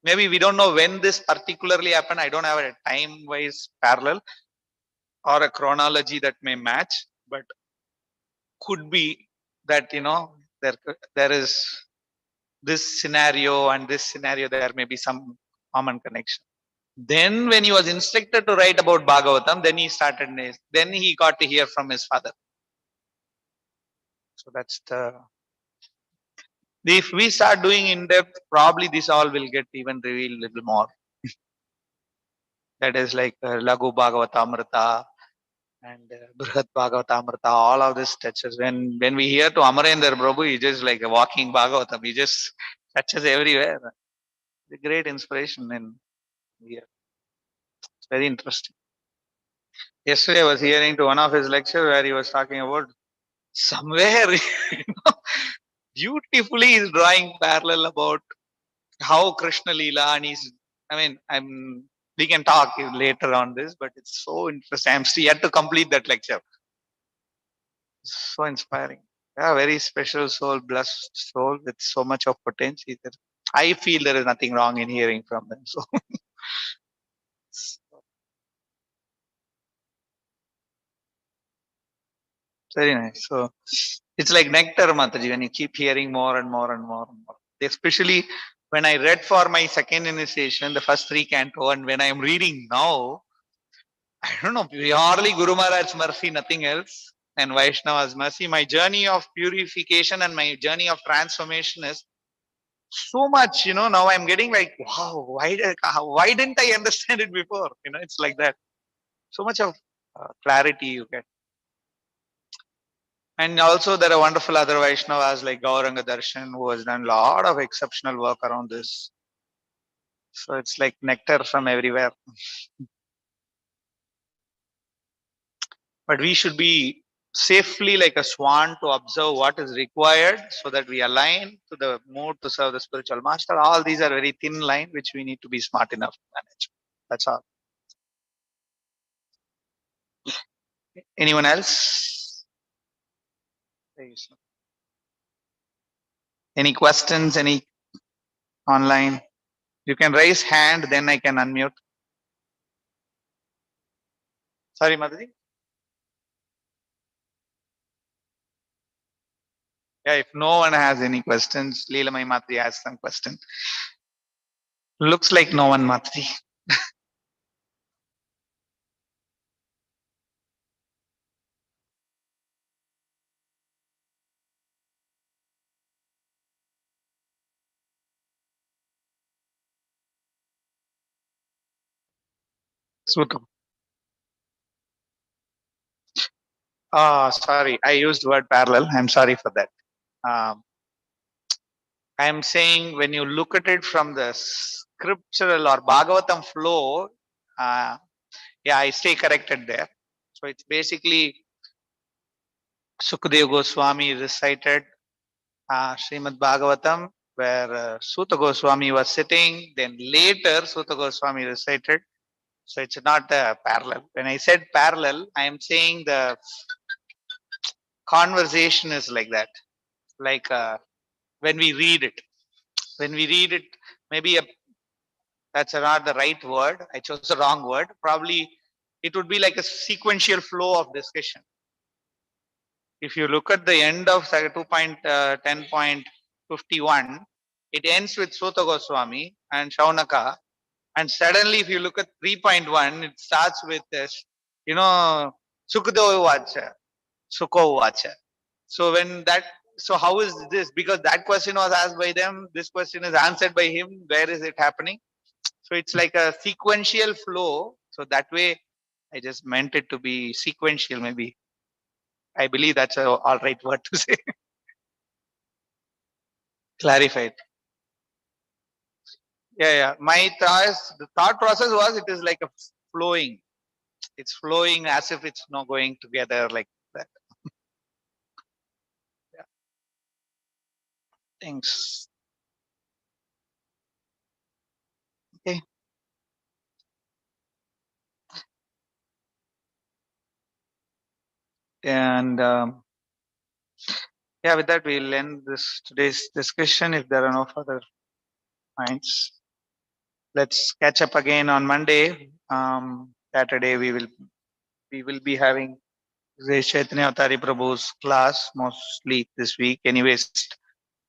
Speaker 5: maybe we don't know when this particularly happened. I don't have a time-wise parallel or a chronology that may match, but could be that, there is this scenario and this scenario, there may be some common connection. Then when he was instructed to write about Bhagavatam, then he got to hear from his father. So that's if we start doing in depth, probably this all will get even revealed a little more. That is like Laghu Bhagavatamrita and Brihat Bhagavatamrita, all of this touches. When we hear to Amarendra Prabhu, he just like a walking Bhagavatam. He just touches everywhere. The great inspiration in here. It's very interesting. Yesterday I was hearing to one of his lectures where he was talking about somewhere, beautifully he's drawing parallel about how Krishna Leela, and we can talk later on this, but it's so interesting. I'm still yet to complete that lecture. So inspiring. Yeah, very special soul, blessed soul with so much of potential. I feel there is nothing wrong in hearing from them. So very nice. So it's like nectar, Mataji, when you keep hearing more and more and more and more. Especially when I read for my second initiation, the first 3 canto, and when I am reading now, I don't know, purely Guru Maharaj's mercy, nothing else, and Vaishnava's mercy. My journey of purification and my journey of transformation is so much, now I'm getting like, wow, why didn't I understand it before? It's like that. So much of clarity you get. And also there are wonderful other Vaishnavas like Gauranga Darshan, who has done a lot of exceptional work around this. So it's like nectar from everywhere. But we should be safely like a swan to observe what is required so that we align to the mood to serve the spiritual master. All these are very thin line which we need to be smart enough to manage. That's all. Anyone else? Any questions? Any online? You can raise hand, then I can unmute. Sorry, Madhuri. Yeah, if no one has any questions, Leelamai Matri has some question. Looks like no one, Matri. Sutam. Sorry, I used word parallel. I'm sorry for that. I'm saying when you look at it from the scriptural or Bhagavatam flow, yeah, I stay corrected there. So it's basically Sukadeva Goswami recited Srimad Bhagavatam, where Suta Goswami was sitting. Then later Suta Goswami recited. So it's not a parallel. When I said parallel, I am saying the conversation is like that. Like when we read it. When we read it, maybe that's not the right word. I chose the wrong word. Probably it would be like a sequential flow of discussion. If you look at the end of 2.10.51, it ends with Suta Goswami and Shaunaka. And suddenly, if you look at 3.1, it starts with this, Sukadeva Vacha, Sukho Vacha. So so how is this? Because that question was asked by them, this question is answered by him. Where is it happening? So it's like a sequential flow. So that way, I just meant it to be sequential, maybe. I believe that's an all right word to say. Clarified. Yeah. The thought process was it is like a flowing. It's flowing as if it's not going together like that. Yeah. Thanks. Okay. And yeah, with that we'll end today's discussion. If there are no further points, let's catch up again on Monday. Saturday we will be having Sri Chaitanya Avtari Prabhu's class mostly this week. Anyways,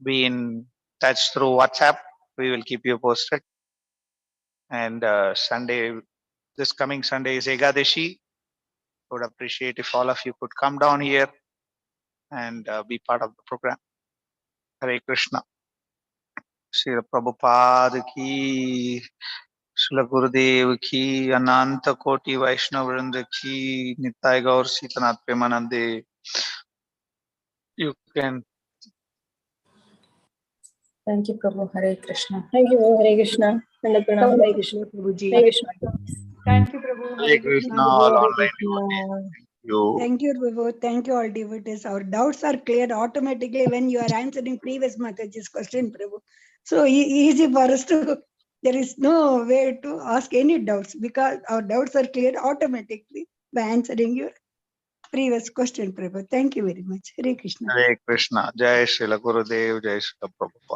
Speaker 5: be in touch through WhatsApp. We will keep you posted. And Sunday, this coming Sunday is Ekadashi. Would appreciate if all of you could come down here and be part of the program. Hare Krishna. Sri Prabhupada ki, Srila Gurudev ki, Ananta Koti Vaishnava Vrinda ki, Nitai Gaur Sitanath Premanande. You can.
Speaker 7: Thank you, Prabhu. Hare Krishna.
Speaker 8: Thank you, Hare Krishna. And Pranam.
Speaker 4: Hare Krishna, Prabhuji.
Speaker 8: Hare Krishna.
Speaker 9: Thank you, Prabhu.
Speaker 5: Hare Krishna, all online devotees. You.
Speaker 9: Thank you, Prabhu. Thank you, all devotees. Our doubts are cleared automatically when you are answering previous Mataji's question, Prabhu. So easy for us to, there is no way to ask any doubts because our doubts are cleared automatically by answering your previous question, Prabhu. Thank you very much. Hare Krishna.
Speaker 5: Hare Krishna. Jai Srila Gurudev, Jai Srila Prabhupada.